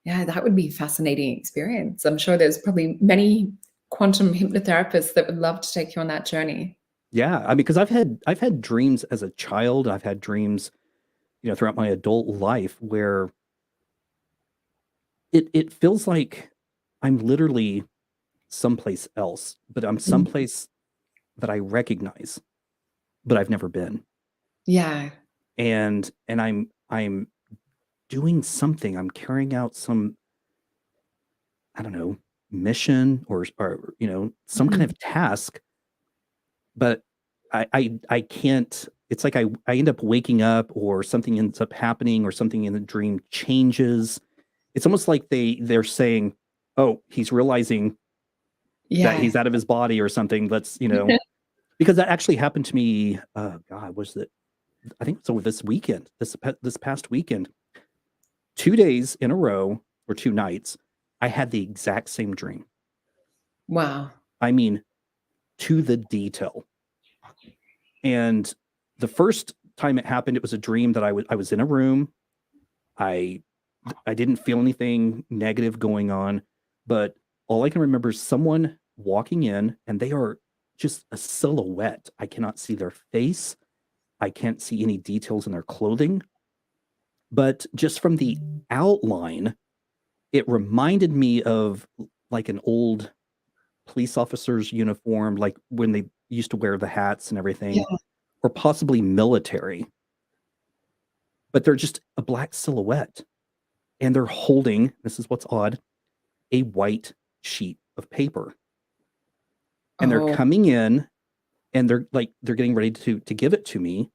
Speaker 1: yeah, that would be a fascinating experience. I'm sure there's probably many quantum hypnotherapists that would love to take you on that journey.
Speaker 2: Yeah. I mean, because I've had dreams as a child. I've had dreams, throughout my adult life where it feels like I'm literally someplace else, but I'm
Speaker 1: Mm,
Speaker 2: someplace that I recognize, but I've never been.
Speaker 1: yeah.
Speaker 2: And I'm doing something. I'm carrying out some, I don't know, mission or some kind
Speaker 1: Mhm.
Speaker 2: of task, but I can't. It's like I end up waking up or something ends up happening or something in the dream changes. It's almost like they're saying, "Oh, he's realizing that
Speaker 1: Yeah.
Speaker 2: he's out of his body or something." Because that actually happened to me. God, was it? I think so. This weekend, this past weekend, 2 days in a row or 2 nights, I had the exact same dream.
Speaker 1: Wow.
Speaker 2: I mean, to the detail. And the first time it happened, it was a dream that I was in a room. I I didn't feel anything negative going on, but all I can remember is someone walking in and they are just a silhouette. I cannot see their face. I can't see any details in their clothing, but just from the outline, it reminded me of like an old police officer's uniform, like when they used to wear the hats and
Speaker 1: Yeah.
Speaker 2: everything, or possibly military, but they're just a black silhouette. And they're holding, this is what's odd, a white sheet of paper. And they're
Speaker 1: Oh,
Speaker 2: coming in and they're getting ready to give it to me.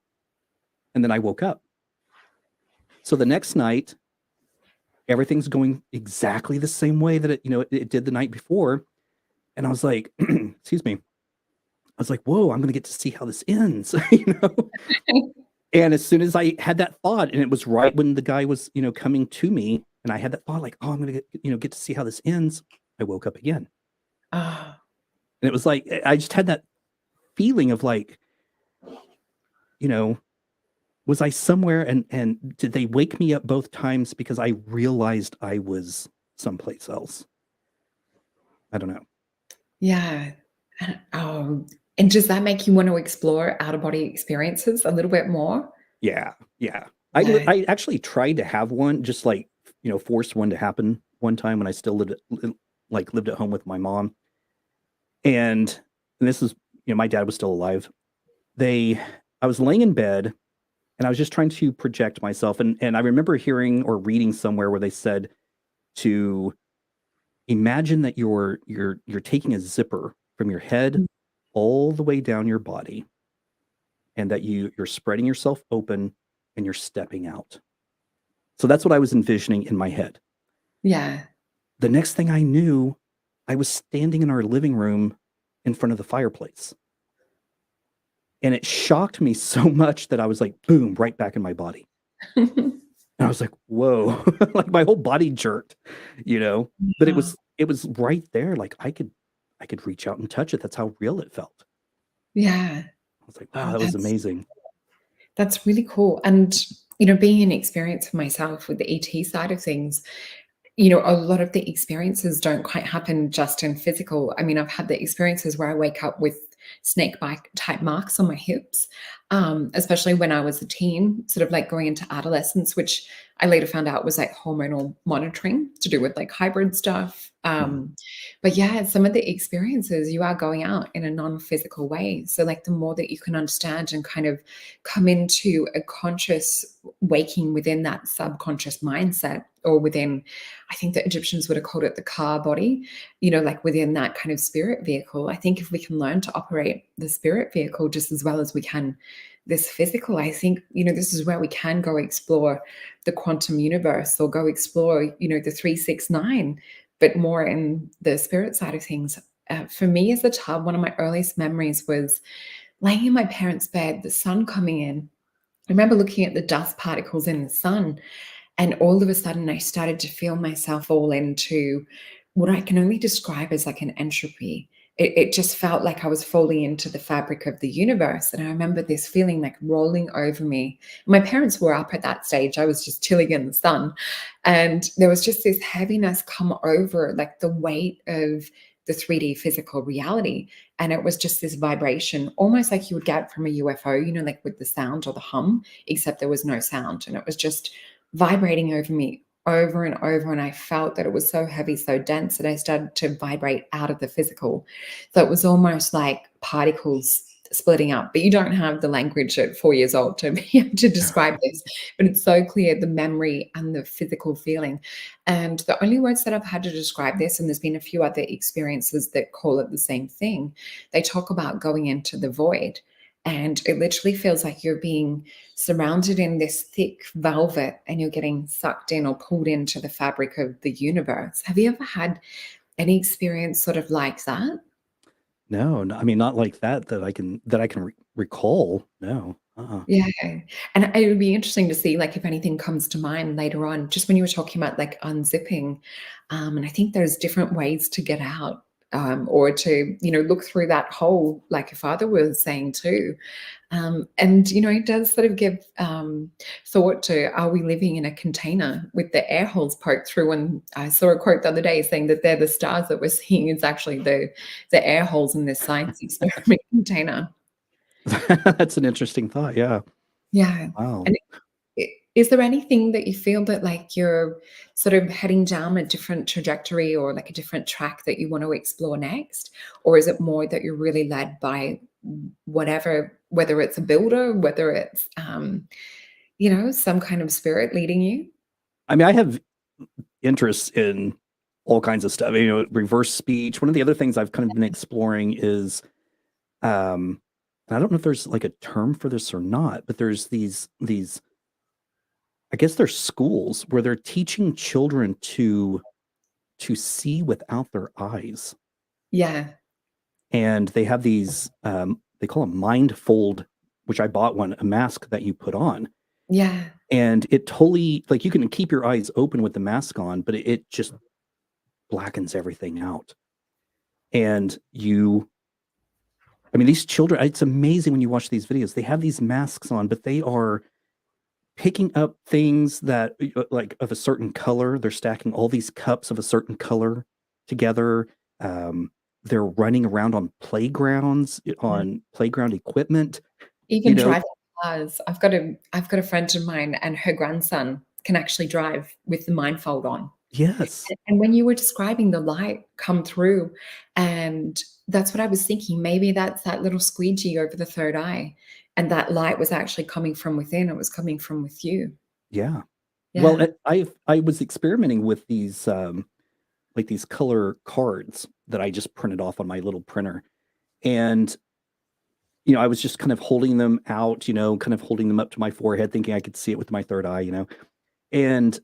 Speaker 2: And then I woke up. So the next night, everything's going exactly the same way that it did the night before. And I was like, excuse me. I was like, whoa, I'm gonna get to see how this ends, And as soon as I had that thought, and it was right when the guy was, coming to me, and I had that thought, like, oh, I'm gonna get to see how this ends. I woke up again,
Speaker 1: oh,
Speaker 2: and it was like I just had that feeling of like, you know, was I somewhere, and did they wake me up both times because I realized I was someplace else? I don't know.
Speaker 1: yeah. And does that make you want to explore out of body experiences a little bit more?
Speaker 2: Yeah, yeah.
Speaker 1: Yeah.
Speaker 2: I actually tried to have one, just like force one to happen one time when I still lived at home with my mom, and this is my dad was still alive. They I was laying in bed and I was just trying to project myself, and I remember hearing or reading somewhere where they said to imagine that you're taking a zipper from your head
Speaker 1: Mm,
Speaker 2: all the way down your body, and that you're spreading yourself open and you're stepping out. So that's what I was envisioning in my head.
Speaker 1: yeah.
Speaker 2: The next thing I knew, I was standing in our living room in front of the fireplace. And it shocked me so much that I was like, boom, right back in my body. And I was like, whoa, like my whole body jerked, you know. But it
Speaker 1: Wow.
Speaker 2: was it was right there. Like I could reach out and touch it. That's how real it felt.
Speaker 1: Yeah.
Speaker 2: I was like, wow,
Speaker 1: Oh,
Speaker 2: that was amazing.
Speaker 1: that's really cool. And, being an experience for myself with the ET side of things, a lot of the experiences don't quite happen just in physical. I mean, I've had the experiences where I wake up with snake bite type marks on my hips. especially when I was a teen, sort of like going into adolescence, which I later found out was like hormonal monitoring to do with like hybrid stuff.
Speaker 2: Mhm.
Speaker 1: But yeah, some of the experiences you are going out in a non-physical way. So like the more that you can understand and kind of come into a conscious waking within that subconscious mindset, or within, I think the Egyptians would have called it the car body, like within that kind of spirit vehicle. I think if we can learn to operate the spirit vehicle just as well as we can this physical, I think, this is where we can go explore the quantum universe, or go explore, the 369, but more in the spirit side of things. For me as a child, one of my earliest memories was laying in my parents' bed, the sun coming in. I remember looking at the dust particles in the sun, and all of a sudden, I started to feel myself fall into what I can only describe as like an entropy. It just felt like I was falling into the fabric of the universe. And I remember this feeling like rolling over me. My parents were up at that stage. I was just chilling in the sun. And there was just this heaviness come over, like the weight of the 3D physical reality. And it was just this vibration, almost like you would get from a UFO, like with the sound or the hum, except there was no sound. And it was just vibrating over me over and over. And I felt that it was so heavy, so dense, that I started to vibrate out of the physical. So it was almost like particles splitting up. But you don't have the language at 4 years old to be able to describe this. But it's so clear, the memory and the physical feeling. And the only words that I've had to describe this, and there's been a few other experiences that call it the same thing, they talk about going into the void. And it literally feels like you're being surrounded in this thick velvet, and you're getting sucked in or pulled into the fabric of the universe. Have you ever had any experience sort of like that?
Speaker 2: No, I mean, not like that I can recall. No.
Speaker 1: Yeah. And it would be interesting to see, like, if anything comes to mind later on, just when you were talking about like unzipping. And I think there's different ways to get out, or to, look through that hole, like your father was saying too. And, it does sort of give thought to, are we living in a container with the air holes poked through? And I saw a quote the other day saying that they're the stars that we're seeing. It's actually the air holes in this science experiment container.
Speaker 2: That's an interesting thought. Yeah.
Speaker 1: Yeah.
Speaker 2: Wow.
Speaker 1: And is there anything that you feel that like you're sort of heading down a different trajectory, or like a different track that you want to explore next? Or is it more that you're really led by whatever, whether it's a builder, whether it's, some kind of spirit leading you?
Speaker 2: I mean, I have interests in all kinds of stuff. Reverse speech. One of the other things I've kind of been exploring is, um, and I don't know if there's like a term for this or not, but there's these. I guess there's schools where they're teaching children to see without their eyes,
Speaker 1: Yeah.
Speaker 2: and they have these. They call them mind fold, which I bought one, a mask that you put on,
Speaker 1: Yeah.
Speaker 2: and it totally, like, you can keep your eyes open with the mask on, but it just blackens everything out. And I mean, these children, it's amazing when you watch these videos. They have these masks on, but they are picking up things that, like, of a certain color. They're stacking all these cups of a certain color together. Um, they're running around on playgrounds,
Speaker 1: Yeah.
Speaker 2: on playground equipment. You
Speaker 1: Even
Speaker 2: know,
Speaker 1: driving cars. I've got a friend of mine, and her grandson can actually drive with the mindfold on.
Speaker 2: yes,
Speaker 1: And when you were describing the light come through, and that's what I was thinking, maybe that's that little squeegee over the third eye, and that light was actually coming from within, it was coming from with you.
Speaker 2: yeah. Well,
Speaker 1: Yeah.
Speaker 2: I was experimenting with these, like, these color cards that I just printed off on my little printer, and I was just kind of holding them out, kind of holding them up to my forehead, thinking I could see it with my third eye. And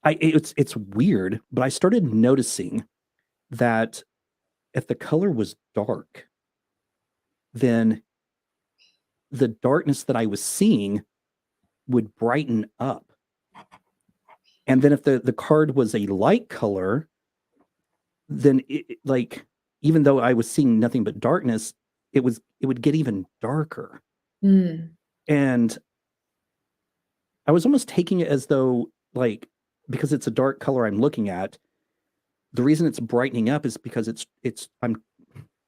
Speaker 2: it's weird, but I started noticing that if the color was dark, then the darkness that I was seeing would brighten up. And then if the card was a light color, then like, even though I was seeing nothing but darkness, it would get even darker.
Speaker 1: Mm.
Speaker 2: And I was almost taking it as though, like, because it's a dark color I'm looking at, the reason it's brightening up is because I'm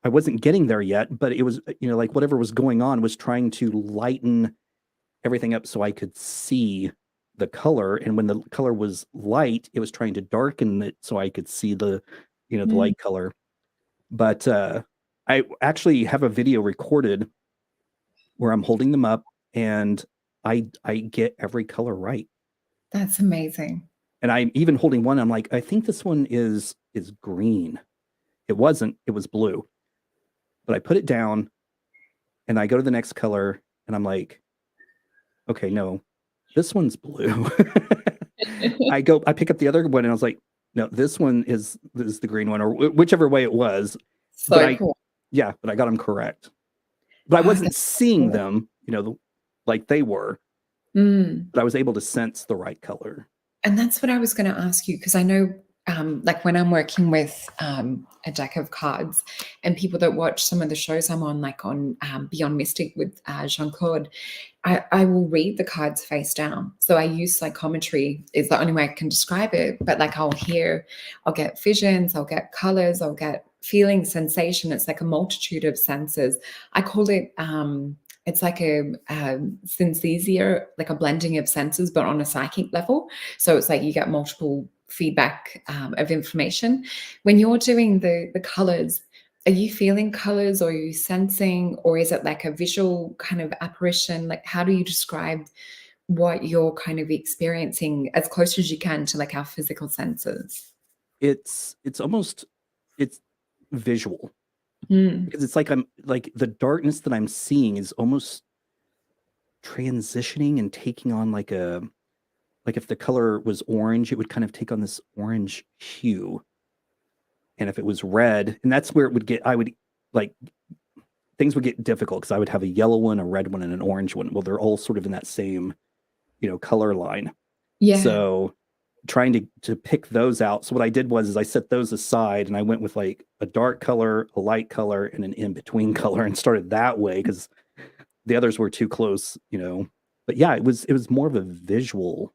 Speaker 2: I wasn't getting there yet, but it was, like whatever was going on was trying to lighten everything up so I could see the color. And when the color was light, it was trying to darken it so I could see the
Speaker 1: Mm,
Speaker 2: light color. But I actually have a video recorded where I'm holding them up and I get every color right.
Speaker 1: that's amazing.
Speaker 2: And I'm even holding one, I'm like, I think this one is green. It wasn't, it was blue. But I put it down and I go to the next color and I'm like, okay, no, this one's blue. I pick up the other one and I was like, no, this is the green one, or whichever way it was. But
Speaker 1: So cool.
Speaker 2: yeah, but I got them correct. But I
Speaker 1: Oh,
Speaker 2: wasn't
Speaker 1: that's
Speaker 2: seeing
Speaker 1: cool.
Speaker 2: them, like they were,
Speaker 1: Mm.
Speaker 2: but I was able to sense the right color.
Speaker 1: And that's what I was going to ask you because I know, like when I'm working with a deck of cards, and people that watch some of the shows I'm on, like on Beyond Mystic with Jean Claude, I will read the cards face down. So I use psychometry is the only way I can describe it. But like I'll get visions, I'll get colors, I'll get feeling, sensation. It's like a multitude of senses. I call it it's like a synesthesia, like a blending of senses, but on a psychic level. So it's like you get multiple feedback of information. When you're doing the colors, are you feeling colors, or are you sensing, or is it like a visual kind of apparition? Like, how do you describe what you're kind of experiencing as close as you can to like our physical senses?
Speaker 2: It's almost it's visual
Speaker 1: Mm.
Speaker 2: because it's like I'm like the darkness that I'm seeing is almost transitioning and taking on like if the color was orange, it would kind of take on this orange hue. And if it was red, and that's where it would get, I would like things would get difficult because I would have a yellow one, a red one, and an orange one. Well, they're all sort of in that same, color line.
Speaker 1: Yeah.
Speaker 2: So trying to pick those out. So what I did was is I set those aside and I went with like a dark color, a light color, and an in-between color and started that way because the others were too close. But yeah, it was more of a visual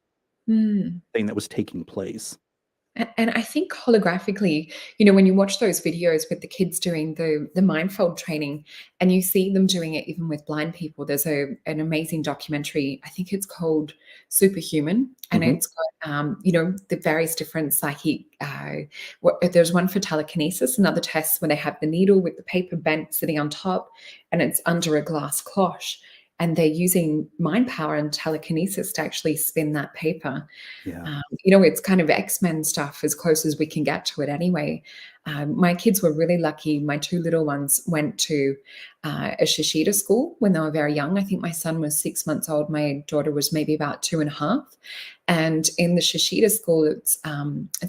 Speaker 1: Mm.
Speaker 2: thing that was taking place.
Speaker 1: And I think holographically, when you watch those videos with the kids doing the mindfold training, and you see them doing it even with blind people, there's an amazing documentary. I think it's called Superhuman, and
Speaker 2: Hmm.
Speaker 1: it's got the various different psychic. There's one for telekinesis, another test where they have the needle with the paper bent sitting on top, and it's under a glass cloche. And they're using mind power and telekinesis to actually spin that paper.
Speaker 2: Yeah.
Speaker 1: It's kind of X-Men stuff as close as we can get to it anyway. My kids were really lucky. My two little ones went to a Shishita school when they were very young. I think my son was 6 months old. My daughter was maybe about 2.5. And in the Shishita school, it's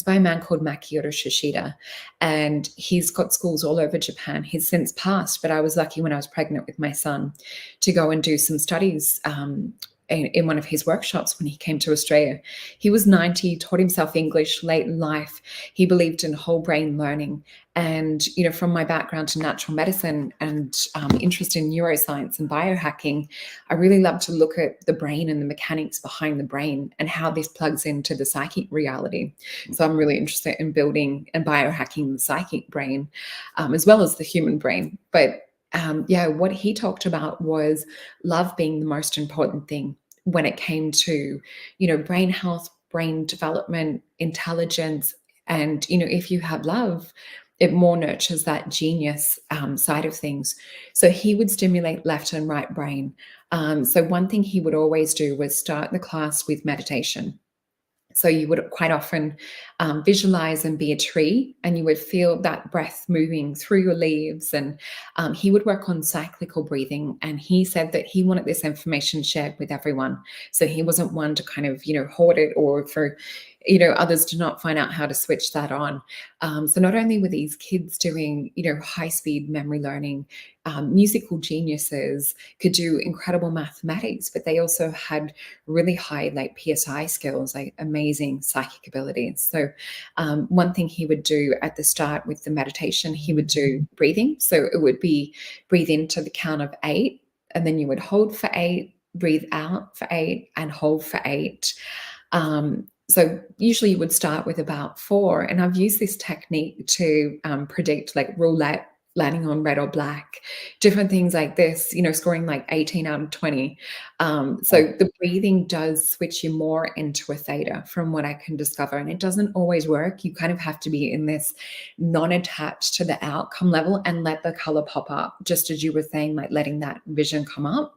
Speaker 1: by a man called Makoto Shishita, and he's got schools all over Japan. He's since passed, but I was lucky when I was pregnant with my son to go and do some studies in one of his workshops when he came to Australia. He was 90, taught himself English late in life. He believed in whole brain learning. And, from my background in natural medicine and interest in neuroscience and biohacking, I really love to look at the brain and the mechanics behind the brain and how this plugs into the psychic reality. So I'm really interested in building and biohacking the psychic brain, as well as the human brain. But yeah, what he talked about was love being the most important thing when it came to, brain health, brain development, intelligence. And, if you have love, it more nurtures that genius side of things. So he would stimulate left and right brain. So one thing he would always do was start the class with meditation. So you would quite often visualize and be a tree, and you would feel that breath moving through your leaves. And he would work on cyclical breathing. And he said that he wanted this information shared with everyone. So he wasn't one to kind of, hoard it, or for, others to not find out how to switch that on. So not only were these kids doing, high speed memory learning, musical geniuses could do incredible mathematics, but they also had really high like PSI skills, like amazing psychic abilities. So one thing he would do at the start with the meditation, he would do breathing. So it would be breathe into the count of 8, and then you would hold for 8, breathe out for 8, and hold for 8. So usually you would start with about 4, and I've used this technique to predict like roulette landing on red or black, different things like this, scoring like 18 out of 20. So
Speaker 2: Oh,
Speaker 1: the breathing does switch you more into a theta from what I can discover. And it doesn't always work. You kind of have to be in this non-attached to the outcome level and let the color pop up, just as you were saying, like letting that vision come up.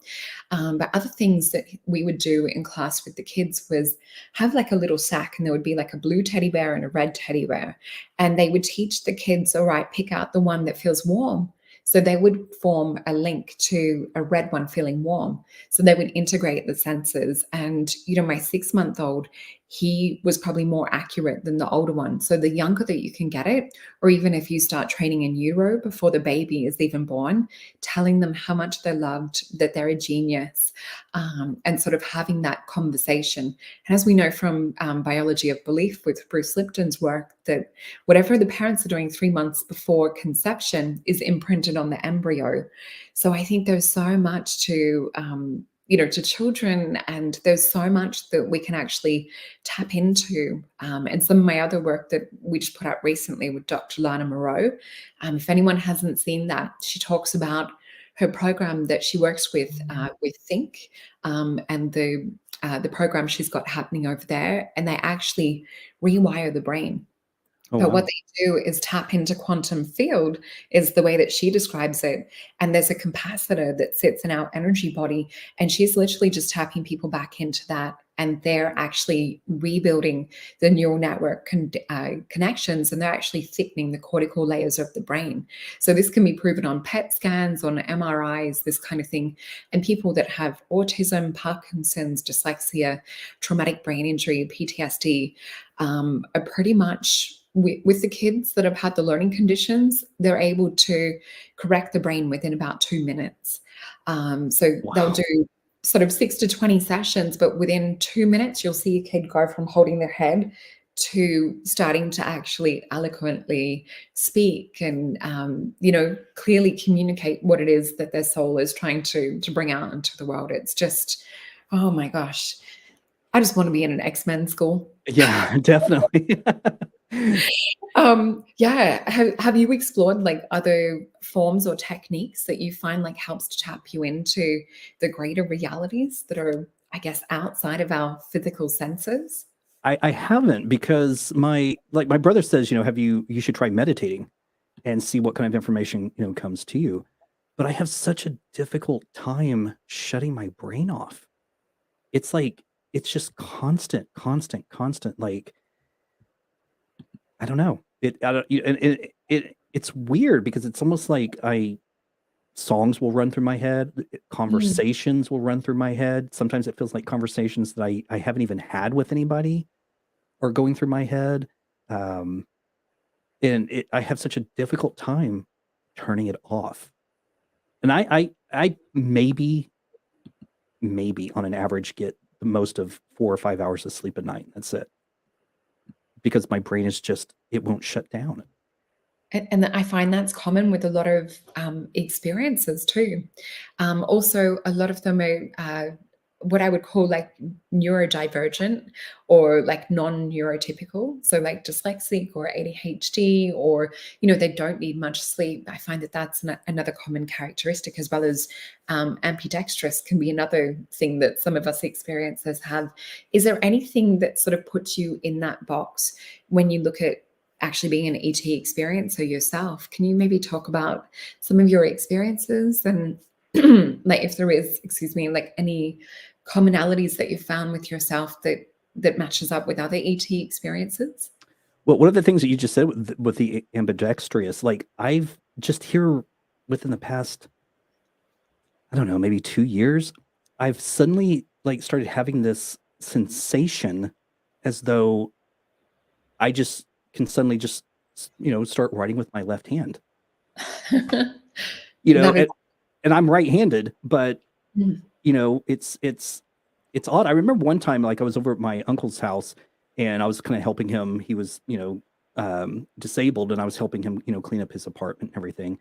Speaker 1: But other things that we would do in class with the kids was have like a little sack, and there would be like a blue teddy bear and a red teddy bear. And they would teach the kids, all right, pick out the one that feels warm. So they would form a link to a red one feeling warm. So they would integrate the senses. And, my 6-month-old, he was probably more accurate than the older one. So the younger that you can get it, or even if you start training in utero before the baby is even born, telling them how much they're loved, that they're a genius, and sort of having that conversation. And as we know from biology of belief with Bruce Lipton's work, that whatever the parents are doing 3 months before conception is imprinted on the embryo. So I think there's so much to children, and there's so much that we can actually tap into. And some of my other work that we just put out recently with Dr. Lana Moreau, if anyone hasn't seen that, she talks about her program that she works with Think, and the program she's got happening over there, and they actually rewire the brain.
Speaker 2: oh
Speaker 1: But what
Speaker 2: wow.
Speaker 1: they do is tap into quantum field, is the way that she describes it. And there's a capacitor that sits in our energy body, and she's literally just tapping people back into that. And they're actually rebuilding the neural network connections, and they're actually thickening the cortical layers of the brain. So this can be proven on PET scans, on MRIs, this kind of thing. And people that have autism, Parkinson's, dyslexia, traumatic brain injury, PTSD, are pretty much with the kids that have had the learning conditions, they're able to correct the brain within about 2 minutes. So they'll
Speaker 2: Wow.
Speaker 1: do sort of 6 to 20 sessions, but within 2 minutes, you'll see a kid go from holding their head to starting to actually eloquently speak and, clearly communicate what it is that their soul is trying to bring out into the world. It's just, oh my gosh, I just want to be in an X-Men school.
Speaker 2: Yeah, definitely.
Speaker 1: Yeah. Have you explored like other forms or techniques that you find like helps to tap you into the greater realities that are, I guess, outside of our physical senses?
Speaker 2: I haven't, because my brother says, you should try meditating and see what kind of information, comes to you. But I have such a difficult time shutting my brain off. It's like it's just constant, constant, constant. Like, I don't know. I don't, and it's weird because it's almost like songs will run through my head,
Speaker 1: Mm.
Speaker 2: conversations will run through my head. Sometimes it feels like conversations that I haven't even had with anybody are going through my head. Um, and I have such a difficult time turning it off. And I maybe on an average get the most of 4 or 5 hours of sleep a night. That's it, because my brain is just, it won't shut down.
Speaker 1: And I find that's common with a lot of experiences too. Also, a lot of them are what I would call like neurodivergent or like non-neurotypical. So like dyslexic or ADHD, or they don't need much sleep. I find that that's another common characteristic, as well as ambidextrous can be another thing that some of us experiencers have. Is there anything that sort of puts you in that box when you look at actually being an ET experiencer yourself? Can you maybe talk about some of your experiences and like if there is, excuse me, like any commonalities that you found with yourself that matches up with other ET experiences?
Speaker 2: Well, one of the things that you just said with the ambidextrous, like I've just here within the past, I don't know, maybe 2 years, I've suddenly like started having this sensation as though I just can suddenly just, start writing with my left hand, you know,
Speaker 1: That is,
Speaker 2: and I'm right-handed, but
Speaker 1: mm,
Speaker 2: it's odd. I remember one time, like I was over at my uncle's house and I was kind of helping him. He was, disabled, and I was helping him, clean up his apartment and everything.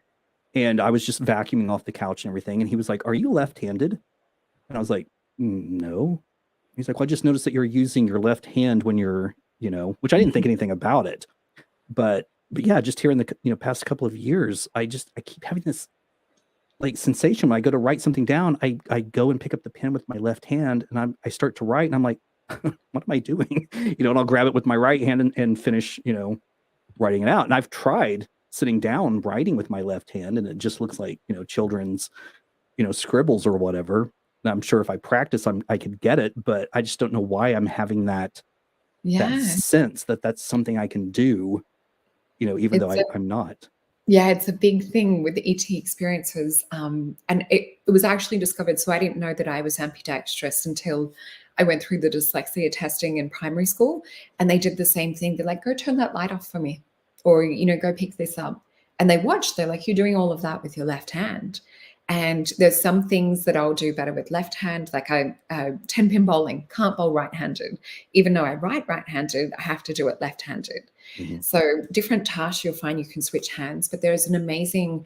Speaker 2: And I was just vacuuming off the couch and everything. And he was like, "Are you left-handed?" And I was like, No." He's like, "Well, I just noticed that you're using your left hand when you're, which I didn't think anything about it. But but yeah, just here in the past couple of years, I keep having this like sensation when I go to write something down. I go and pick up the pen with my left hand, and I start to write, and I'm like, what am I doing? And I'll grab it with my right hand and finish writing it out. And I've tried sitting down writing with my left hand, and it just looks like children's scribbles or whatever. And I'm sure if I practice, I could get it, but I just don't know why I'm having that
Speaker 1: Yeah.
Speaker 2: sense that that's something I can do, even though
Speaker 1: It's
Speaker 2: I'm not.
Speaker 1: Yeah, it's a big thing with ET experiences. And it was actually discovered. So I didn't know that I was ambidextrous until I went through the dyslexia testing in primary school. And they did the same thing. They're like, go turn that light off for me, or, go pick this up. And they watched, they're like, you're doing all of that with your left hand. And there's some things that I'll do better with left hand, like I 10-pin bowling, can't bowl right-handed. Even though I write right-handed, I have to do it left-handed.
Speaker 2: Mhm.
Speaker 1: So different tasks you'll find you can switch hands, but there's an amazing,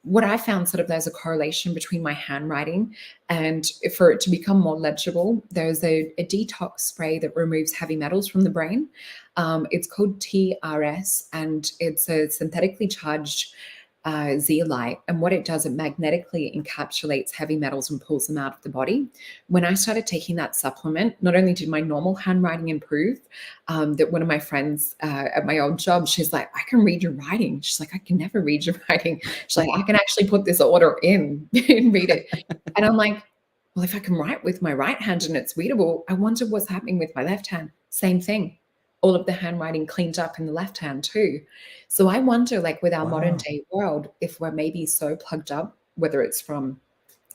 Speaker 1: what I found sort of there's a correlation between my handwriting and for it to become more legible, there's a detox spray that removes heavy metals from the brain. It's called TRS and it's a synthetically charged zeolite. And what it does, it magnetically encapsulates heavy metals and pulls them out of the body. When I started taking that supplement, not only did my normal handwriting improve, that one of my friends at my old job, she's like, I can read your writing. She's like, I can never read your writing. She's like, I can actually put this order in and read it. And I'm like, well, if I can write with my right hand and it's readable, I wonder what's happening with my left hand. Same thing. All of the handwriting cleaned up in the left hand too. So I wonder, like with our modern
Speaker 2: Wow.
Speaker 1: day world, if we're maybe so plugged up, whether it's from,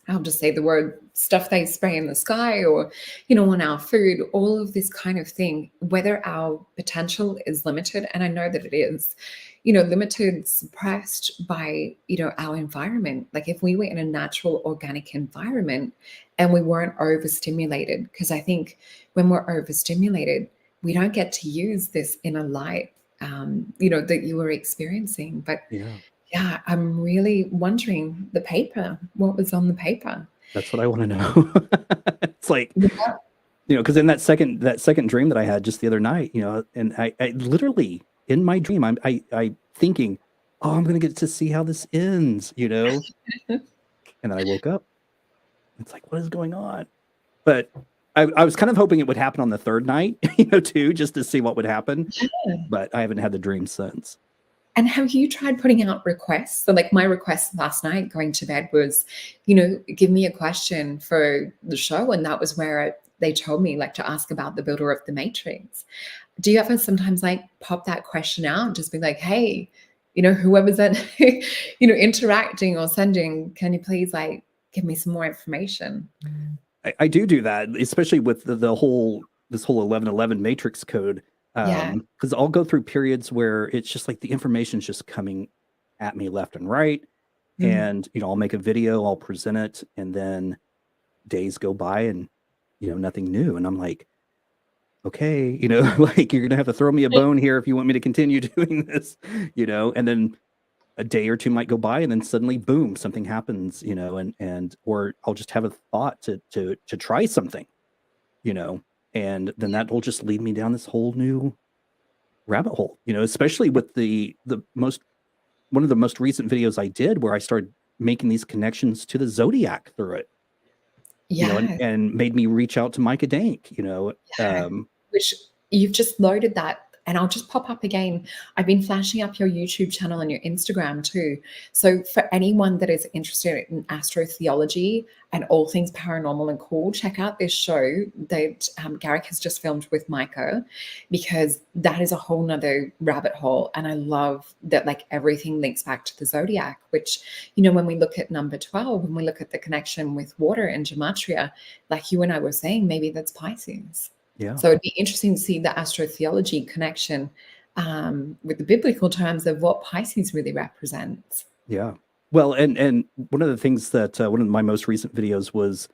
Speaker 1: I'll just say the word, stuff they spray in the sky or, on our food, all of this kind of thing, whether our potential is limited. And I know that it is, limited, suppressed by, our environment. Like if we were in a natural, organic environment and we weren't overstimulated, because I think when we're overstimulated, we don't get to use this inner light, that you were experiencing. But
Speaker 2: Yeah.
Speaker 1: yeah, I'm really wondering the paper, what was on the paper?
Speaker 2: That's what I want to know. It's like,
Speaker 1: Yeah.
Speaker 2: because in that second dream that I had just the other night, and I literally in my dream, I thinking, oh, I'm gonna get to see how this ends, and then I woke up. It's like, what is going on? But I was kind of hoping it would happen on the third night, too, just to see what would happen. But I haven't had the dream since.
Speaker 1: And have you tried putting out requests? So, like, my request last night going to bed was, give me a question for the show. And that was where they told me, like, to ask about the builder of the Matrix. Do you ever sometimes, like, pop that question out and just be like, hey, whoever's that, interacting or sending, can you please, like, give me some more information?
Speaker 2: I do that, especially with the whole this whole 1111 matrix code.
Speaker 1: Yeah.
Speaker 2: Because I'll go through periods where it's just like the information's just coming at me left and right.
Speaker 1: Mm.
Speaker 2: And I'll make a video, I'll present it, and then days go by and nothing new. And I'm like, okay, like you're gonna have to throw me a bone here if you want me to continue doing this, and then a day or two might go by and then suddenly boom, something happens, and or I'll just have a thought to try something, you know, and then that will just lead me down this whole new rabbit hole, especially with the most one of the most recent videos I did where I started making these connections to the zodiac through it,
Speaker 1: Yeah.
Speaker 2: and made me reach out to Micah Dank,
Speaker 1: Yeah. Which you've just loaded that, and I'll just pop up again. I've been flashing up your YouTube channel and your Instagram too. So for anyone that is interested in astrotheology and all things paranormal and cool, check out this show that Garrick has just filmed with Micah, because that is a whole nother rabbit hole. And I love that, like, everything links back to the zodiac, which, when we look at number 12, when we look at the connection with water and gematria, like you and I were saying, maybe that's Pisces.
Speaker 2: yeah,
Speaker 1: So it'd be interesting to see the astrotheology connection with the biblical terms of what Pisces really represents.
Speaker 2: yeah. Well, and one of the things that one of my most recent videos was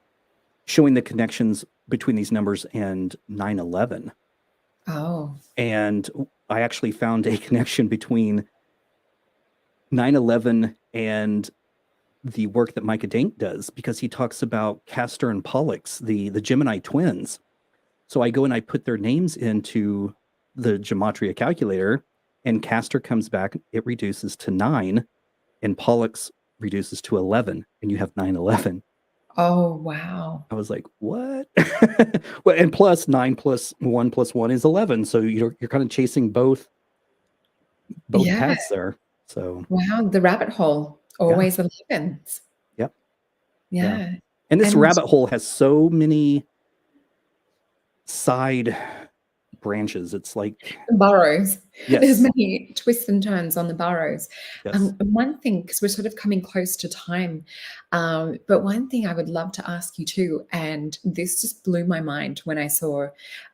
Speaker 2: showing the connections between these numbers and 9/11.
Speaker 1: Oh,
Speaker 2: And I actually found a connection between 9/11 and the work that Micah Dank does, because he talks about Castor and Pollux, the Gemini twins. So I go and I put their names into the gematria calculator, and Castor comes back, it reduces to 9, and Pollux reduces to 11, and you have 911.
Speaker 1: Oh, wow.
Speaker 2: I was like, what? Well, and plus 9 plus 1 is 11. So you're kind of chasing both
Speaker 1: Yeah.
Speaker 2: paths there. So
Speaker 1: Wow. The rabbit hole,
Speaker 2: yeah,
Speaker 1: always 11s.
Speaker 2: yep, yeah.
Speaker 1: Yeah.
Speaker 2: And this
Speaker 1: And
Speaker 2: rabbit hole has so many side branches. It's like,
Speaker 1: burrows. There's
Speaker 2: yes,
Speaker 1: many twists and turns on the burrows.
Speaker 2: yes.
Speaker 1: One thing, because we're sort of coming close to time, but one thing I would love to ask you too, and this just blew my mind when I saw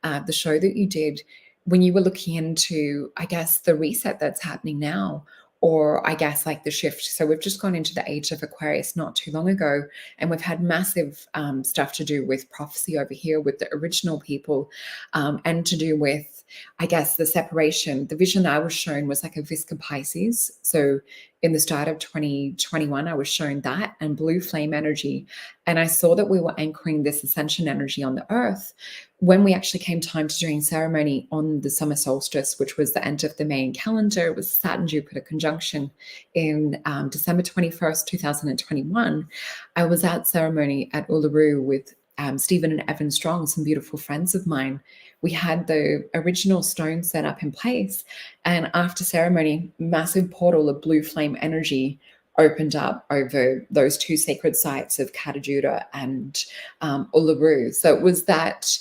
Speaker 1: the show that you did when you were looking into, I guess, the reset that's happening now, or I guess like the shift. So we've just gone into the age of Aquarius not too long ago, and we've had massive stuff to do with prophecy over here with the original people, and to do with, I guess, the separation. The vision I was shown was like a Visca Pisces. So in the start of 2021, I was shown that and blue flame energy. And I saw that we were anchoring this ascension energy on the earth. When we actually came time to doing ceremony on the summer solstice, which was the end of the main calendar, it was Saturn-Jupiter conjunction in December 21st, 2021. I was at ceremony at Uluru with Stephen and Evan Strong, some beautiful friends of mine. We had the original stone set up in place, and after ceremony, massive portal of blue flame energy opened up over those two sacred sites of Katajuda and Uluru. So it was that,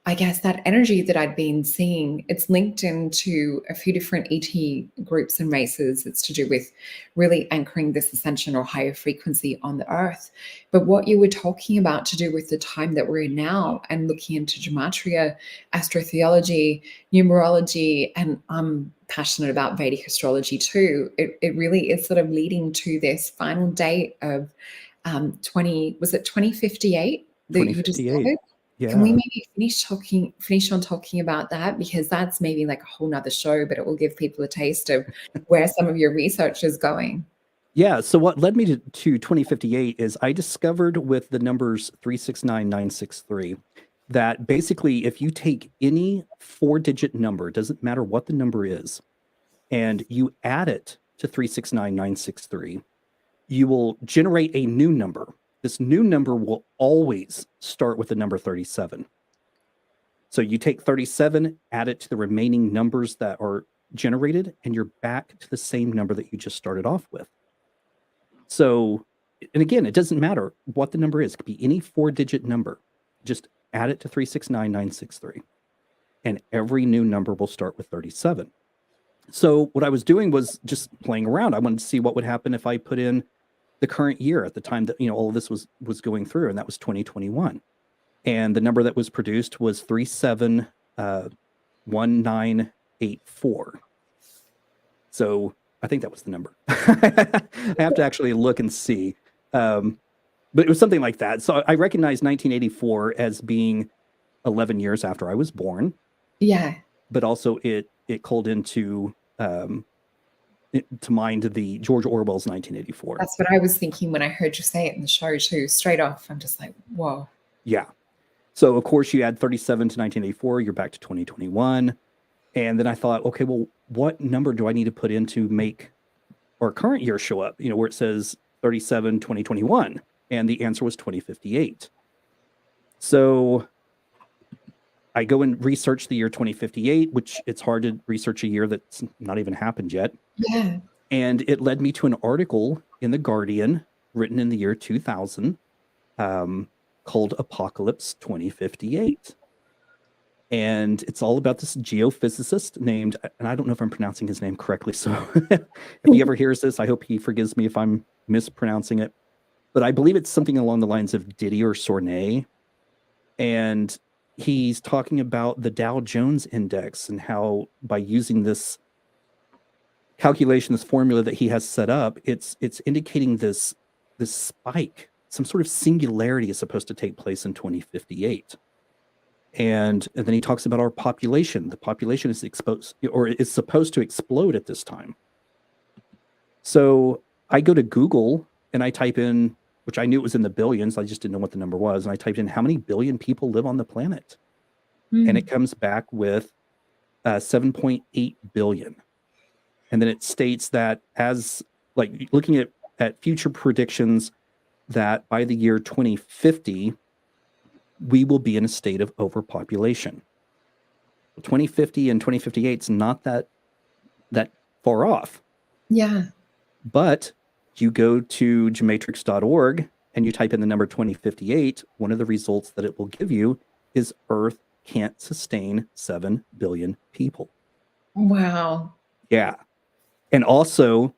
Speaker 1: I guess, that energy that I'd been seeing. It's linked into a few different ET groups and races. It's to do with really anchoring this ascension or higher frequency on the earth. But what you were talking about to do with the time that we're in now and looking into gematria, astrotheology, numerology, and I'm passionate about Vedic astrology too. It really is sort of leading to this final date of 2058 that you just
Speaker 2: 2058.
Speaker 1: said? Can we
Speaker 2: Yeah.
Speaker 1: maybe finish on talking about that? Because that's maybe like a whole nother show, but it will give people a taste of where some of your research is going.
Speaker 2: Yeah. So what led me to 2058 is I discovered with the numbers 369963 that basically if you take any 4-digit number, doesn't matter what the number is, and you add it to 369963, you will generate a new number. This new number will always start with the number 37. So you take 37, add it to the remaining numbers that are generated, and you're back to the same number that you just started off with. So, and again, it doesn't matter what the number is. It could be any 4-digit number. Just add it to 369963, and every new number will start with 37. So what I was doing was just playing around. I wanted to see what would happen if I put in the current year at the time that, all of this was going through, and that was 2021. And the number that was produced was 371984. So I think that was the number. I have to actually look and see. But it was something like that. So I recognize 1984 as being 11 years after I was born.
Speaker 1: Yeah.
Speaker 2: But also it called into to mind the George Orwell's 1984.
Speaker 1: That's what I was thinking when I heard you say it in the show too. Straight off, I'm just like, whoa.
Speaker 2: Yeah. So of course you add 37 to 1984, you're back to 2021. And then I thought, okay, well, what number do I need to put in to make our current year show up? Where it says 37 2021, and the answer was 2058. So I go and research the year 2058, which it's hard to research a year that's not even happened yet.
Speaker 1: Yeah.
Speaker 2: And it led me to an article in The Guardian written in the year 2000 called Apocalypse 2058. And it's all about this geophysicist named, and I don't know if I'm pronouncing his name correctly, so if he ever hears this, I hope he forgives me if I'm mispronouncing it. But I believe it's something along the lines of Didier Sornay. And he's talking about the Dow Jones Index and how by using this calculation, this formula that he has set up, it's indicating this spike, some sort of singularity is supposed to take place in 2058. And then he talks about our population. The population is exposed, or is supposed to explode at this time. So I go to Google and I type in, which I knew it was in the billions, I just didn't know what the number was. And I typed in how many billion people live on the planet. And it comes back with 7.8 billion. And then it states that as like looking at future predictions that by the year 2050, we will be in a state of overpopulation. 2050 and 2058 is not that far off.
Speaker 1: Yeah.
Speaker 2: But you go to gematrix.org and you type in the number 2058, one of the results that it will give you is Earth can't sustain 7 billion people.
Speaker 1: Wow.
Speaker 2: Yeah. And also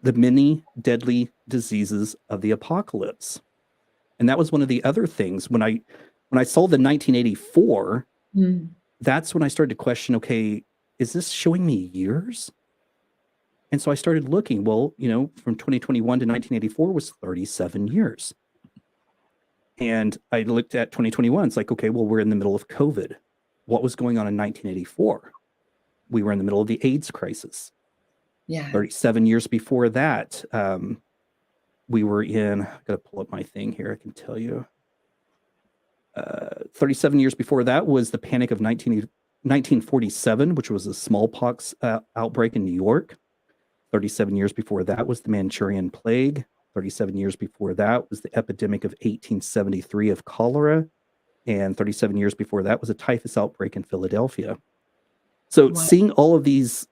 Speaker 2: the many deadly diseases of the apocalypse. And that was one of the other things when I saw the 1984, that's when I started to question, okay, is this showing me years? And so I started looking, well, from 2021 to 1984 was 37 years. And I looked at 2021. It's like, okay, well, we're in the middle of COVID. What was going on in 1984? We were in the middle of the AIDS crisis.
Speaker 1: Yeah.
Speaker 2: 37 years before that, we were in, I've got to pull up my thing here. I can tell you. 37 years before that was the panic of 1947, which was a smallpox outbreak in New York. 37 years before that was the Manchurian Plague. 37 years before that was the epidemic of 1873 of cholera. And 37 years before that was a typhus outbreak in Philadelphia. So seeing all of these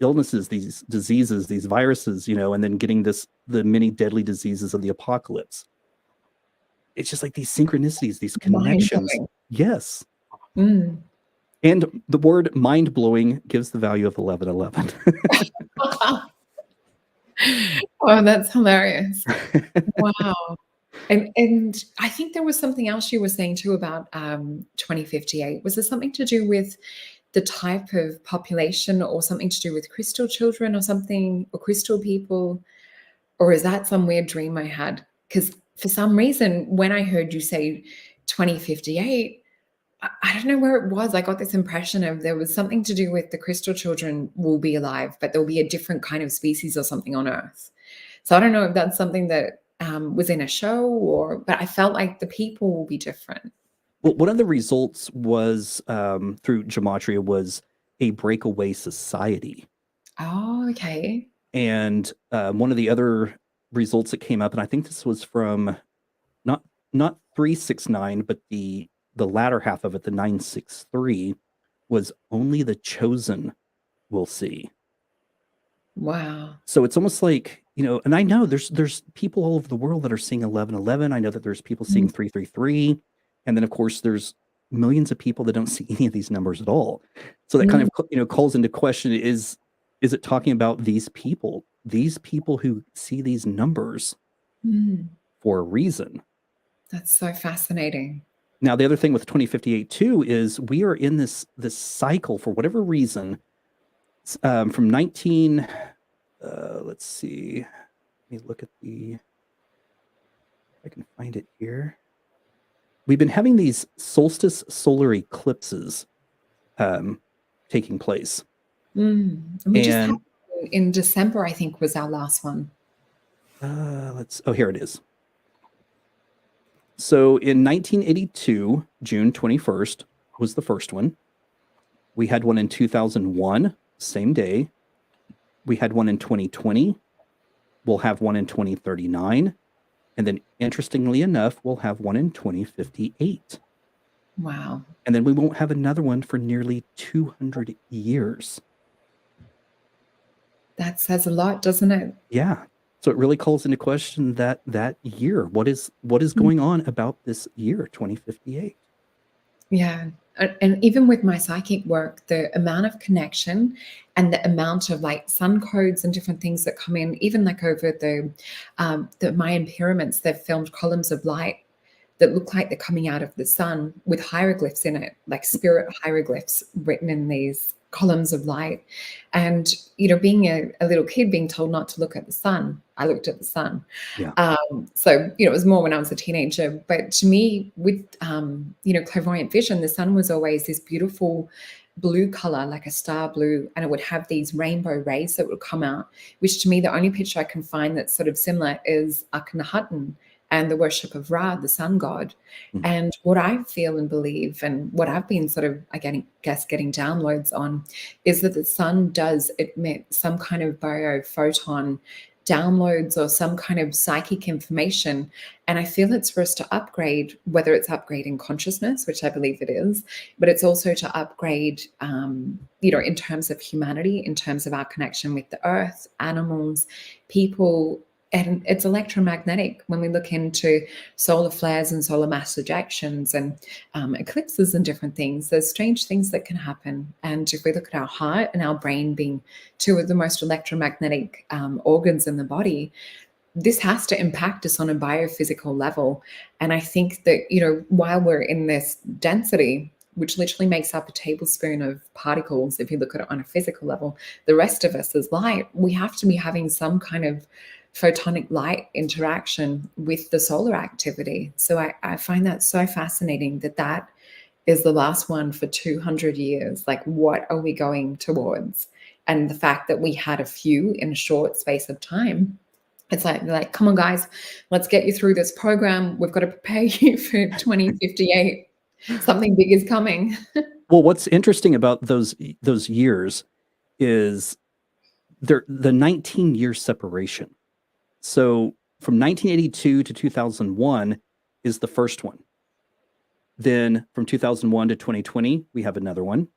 Speaker 2: illnesses, these diseases, these viruses, and then getting the many deadly diseases of the apocalypse. It's just like these synchronicities, these connections. Yes. And the word mind-blowing gives the value of 1111.
Speaker 1: Oh, that's hilarious. Wow. And I think there was something else you were saying too about 2058. Was there something to do with the type of population or something to do with crystal children or something, or crystal people? Or is that some weird dream I had? Because for some reason, when I heard you say 2058, I don't know where it was. I got this impression of there was something to do with the crystal children will be alive, but there'll be a different kind of species or something on Earth. So I don't know if that's something that was in a show but I felt like the people will be different.
Speaker 2: Well, one of the results was through gematria was a breakaway society.
Speaker 1: Oh, okay.
Speaker 2: And one of the other results that came up, and I think this was from not 369, but the latter half of it, the 963, was only the chosen will see.
Speaker 1: Wow.
Speaker 2: So it's almost like, and I know there's people all over the world that are seeing 1111. I know that there's people seeing 333. And then of course there's millions of people that don't see any of these numbers at all. So that kind of, calls into question, is it talking about these people who see these numbers for a reson? That's
Speaker 1: so fascinating.
Speaker 2: Now, the other thing with 2058 too is we are in this cycle for whatever reason from 19. Let's see. Let me look at if I can find it here. We've been having these solstice solar eclipses taking place.
Speaker 1: We just had in December, I think, was our last one.
Speaker 2: Here it is. So in 1982, June 21st was the first one. We had one in 2001, same day. We had one in 2020. We'll have one in 2039. And then, interestingly enough, we'll have one in 2058.
Speaker 1: Wow.
Speaker 2: And then we won't have another one for nearly 200 years.
Speaker 1: That says a lot, doesn't it?
Speaker 2: Yeah. So it really calls into question that year. What is going on about this year, 2058?
Speaker 1: Yeah. And even with my psychic work, the amount of connection and the amount of like sun codes and different things that come in, even like over the Mayan pyramids, they've filmed columns of light that look like they're coming out of the sun with hieroglyphs in it, like spirit hieroglyphs written in these columns of light. And, being a little kid being told not to look at the sun, I looked at the sun.
Speaker 2: Yeah.
Speaker 1: So, it was more when I was a teenager. But to me, with, clairvoyant vision, the sun was always this beautiful blue color, like a star blue, and it would have these rainbow rays that would come out, which to me, the only picture I can find that's sort of similar is Akhenaten, and the worship of Ra, the sun god.
Speaker 2: Mhm.
Speaker 1: And what I feel and believe, and what I've been sort of, I guess, getting downloads on, is that the sun does emit some kind of biophoton downloads or some kind of psychic information. And I feel it's for us to upgrade, whether it's upgrading consciousness, which I believe it is, but it's also to upgrade, in terms of humanity, in terms of our connection with the earth, animals, people. And it's electromagnetic when we look into solar flares and solar mass ejections and eclipses and different things. There's strange things that can happen. And if we look at our heart and our brain being two of the most electromagnetic organs in the body, this has to impact us on a biophysical level. And I think that, while we're in this density, which literally makes up a tablespoon of particles, if you look at it on a physical level, the rest of us is light. We have to be having some kind of photonic light interaction with the solar activity. So I find that so fascinating that is the last one for 200 years. Like, what are we going towards? And the fact that we had a few in a short space of time, it's like, come on, guys, let's get you through this program. We've got to prepare you for 2058. Something big is coming.
Speaker 2: Well, what's interesting about those years is the 19-year separation. So from 1982 to 2001 is the first one. Then from 2001 to 2020, we have another one.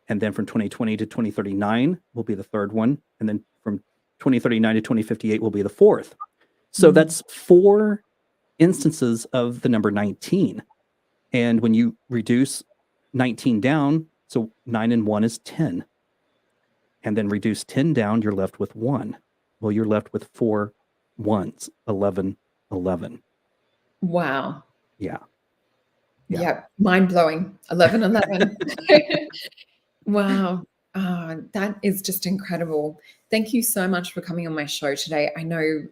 Speaker 2: And then from 2020 to 2039 will be the third one. And then from 2039 to 2058 will be the fourth. So that's 4 instances of the number 19. And when you reduce 19 down, so 9 and 1 is 10. And then reduce 10 down, you're left with 1. Well, you're left with 4 ones, 11, 11.
Speaker 1: Wow.
Speaker 2: Yeah.
Speaker 1: Yeah. Mind blowing. 11, 11. Wow. That is just incredible. Thank you so much for coming on my show today. I know,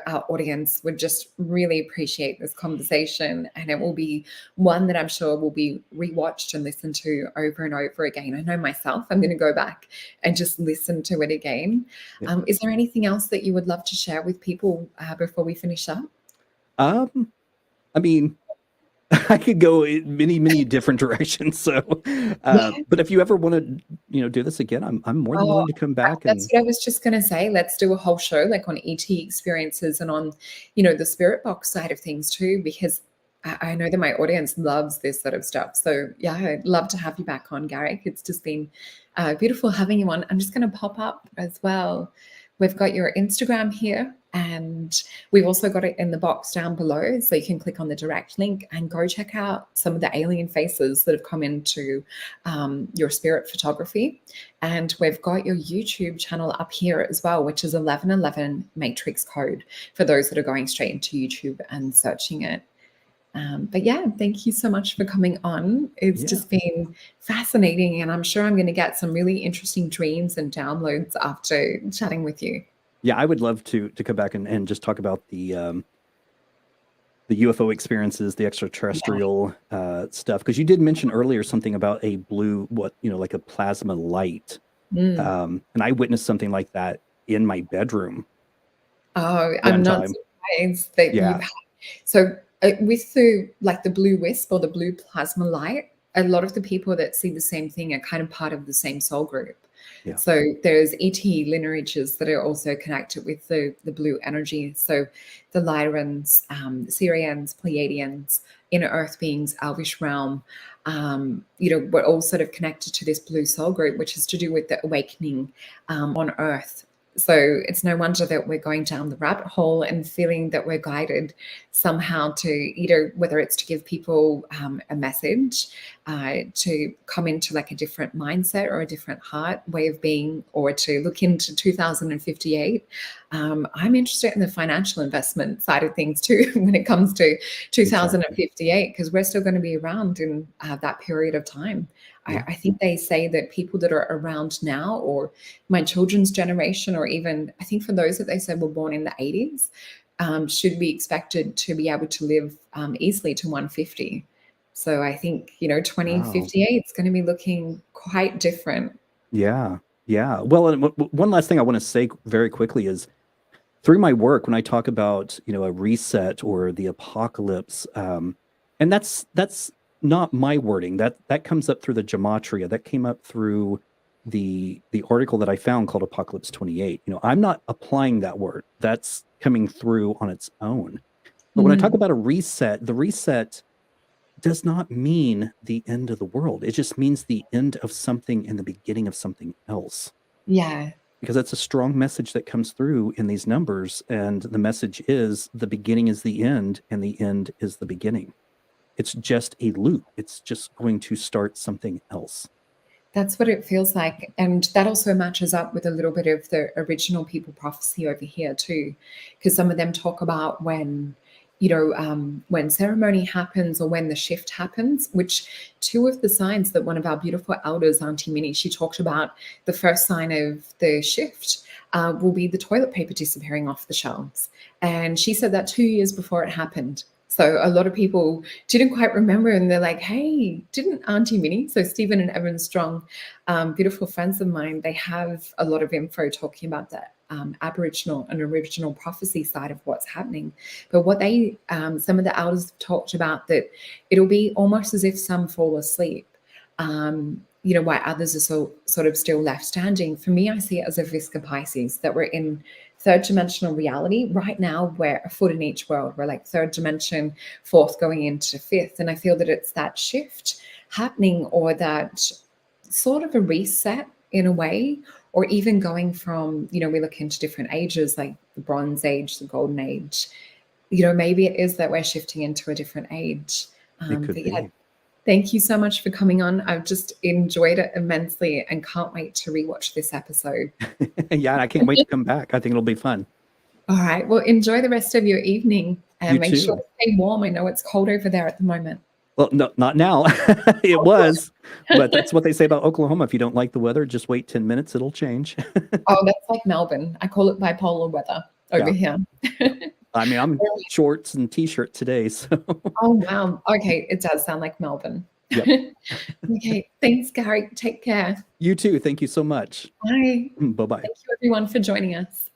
Speaker 1: our audience would just really appreciate this conversation, and it will be one that I'm sure will be rewatched and listened to over and over again. I know myself, I'm going to go back and just listen to it again.
Speaker 2: Yeah.
Speaker 1: Is there anything else that you would love to share with people before we finish up?
Speaker 2: I mean, I could go in many different directions. So, but if you ever want to, do this again, I'm more than willing to come back.
Speaker 1: That's what I was just going to say. Let's do a whole show like on ET experiences and on, the spirit box side of things too, because I know that my audience loves this sort of stuff. So yeah, I'd love to have you back on, Garrick. It's just been beautiful having you on. I'm just going to pop up as well. We've got your Instagram here, and we've also got it in the box down below. So you can click on the direct link and go check out some of the alien faces that have come into your spirit photography. And we've got your YouTube channel up here as well, which is 1111 Matrix Code for those that are going straight into YouTube and searching it. But yeah, thank you so much for coming on. It's just been fascinating, and I'm sure I'm going to get some really interesting dreams and downloads after chatting with you.
Speaker 2: Yeah, I would love to come back and just talk about the UFO experiences, the extraterrestrial stuff, because you did mention earlier something about a blue, like a plasma light, and I witnessed something like that in my bedroom.
Speaker 1: Oh, I'm not surprised that you've had. So with the blue wisp or the blue plasma light, a lot of the people that see the same thing are kind of part of the same soul group. Yeah. So there's ET lineages that are also connected with the blue energy. So the Lyrans, Syrians, Pleiadians, inner earth beings, Elvish realm, we're all sort of connected to this blue soul group, which is to do with the awakening on earth. So it's no wonder that we're going down the rabbit hole and feeling that we're guided somehow to either, whether it's to give people a message, to come into like a different mindset or a different heart way of being, or to look into 2058. I'm interested in the financial investment side of things too when it comes to 2058, because we're still going to be around in that period of time. I think they say that people that are around now, or my children's generation, or even I think for those that they said were born in the 80s, should be expected to be able to live easily to 150. So I think, 2058 is going to be looking quite different.
Speaker 2: Yeah. Well, and one last thing I want to say very quickly is through my work, when I talk about, a reset or the apocalypse, and that's not my wording. That comes up through the gematria. That came up through the article that I found called Apocalypse 28. I'm not applying that word. That's coming through on its own. But when I talk
Speaker 1: Mm,
Speaker 2: about a reset, the reset does not mean the end of the world. It just means the end of something and the beginning of something else.
Speaker 1: yeah.
Speaker 2: Because that's a strong message that comes through in these numbers. And the message is the beginning is the end, and the end is the beginning. It's just a loop. It's just going to start something else.
Speaker 1: That's what it feels like. And that also matches up with a little bit of the original people prophecy over here, too. Because some of them talk about when ceremony happens or when the shift happens, which two of the signs that one of our beautiful elders, Auntie Minnie, she talked about the first sign of the shift will be the toilet paper disappearing off the shelves. And she said that 2 years before it happened. So a lot of people didn't quite remember, and they're like, "Hey, didn't Auntie Minnie?" So Stephen and Evan Strong, beautiful friends of mine, they have a lot of info talking about that Aboriginal and original prophecy side of what's happening. But what some of the elders have talked about that it'll be almost as if some fall asleep. While others are sort of still left standing. For me, I see it as a Visca Pisces, that we're in third dimensional reality. Right now, we're a foot in each world. We're like third dimension, fourth going into fifth. And I feel that it's that shift happening, or that sort of a reset in a way, or even going from, we look into different ages like the Bronze Age, the Golden Age. Maybe it is that we're shifting into a different age.
Speaker 2: It could
Speaker 1: But yeah,
Speaker 2: be.
Speaker 1: thank you so much for coming on. I've just enjoyed it immensely and can't wait to rewatch this episode.
Speaker 2: Yeah, I can't wait to come back. I think it'll be fun.
Speaker 1: All right. Well, enjoy the rest of your evening
Speaker 2: You
Speaker 1: and make sure
Speaker 2: too.
Speaker 1: to stay warm. I know it's cold over there at the moment.
Speaker 2: Well, no, not now. It
Speaker 1: Oh,
Speaker 2: was, but
Speaker 1: good.
Speaker 2: that's what they say about Oklahoma. If you don't like the weather, just wait 10 minutes, it'll change.
Speaker 1: Oh, that's like Melbourne. I call it bipolar weather over
Speaker 2: Yeah,
Speaker 1: here.
Speaker 2: yeah. I mean, I'm shorts and t-shirt today, so
Speaker 1: Oh, wow. Okay. It does sound like Melbourne.
Speaker 2: yep.
Speaker 1: Okay. Thanks, Gary. Take care.
Speaker 2: You too. Thank you so much.
Speaker 1: Bye.
Speaker 2: Bye-bye.
Speaker 1: Thank you, everyone, for joining us.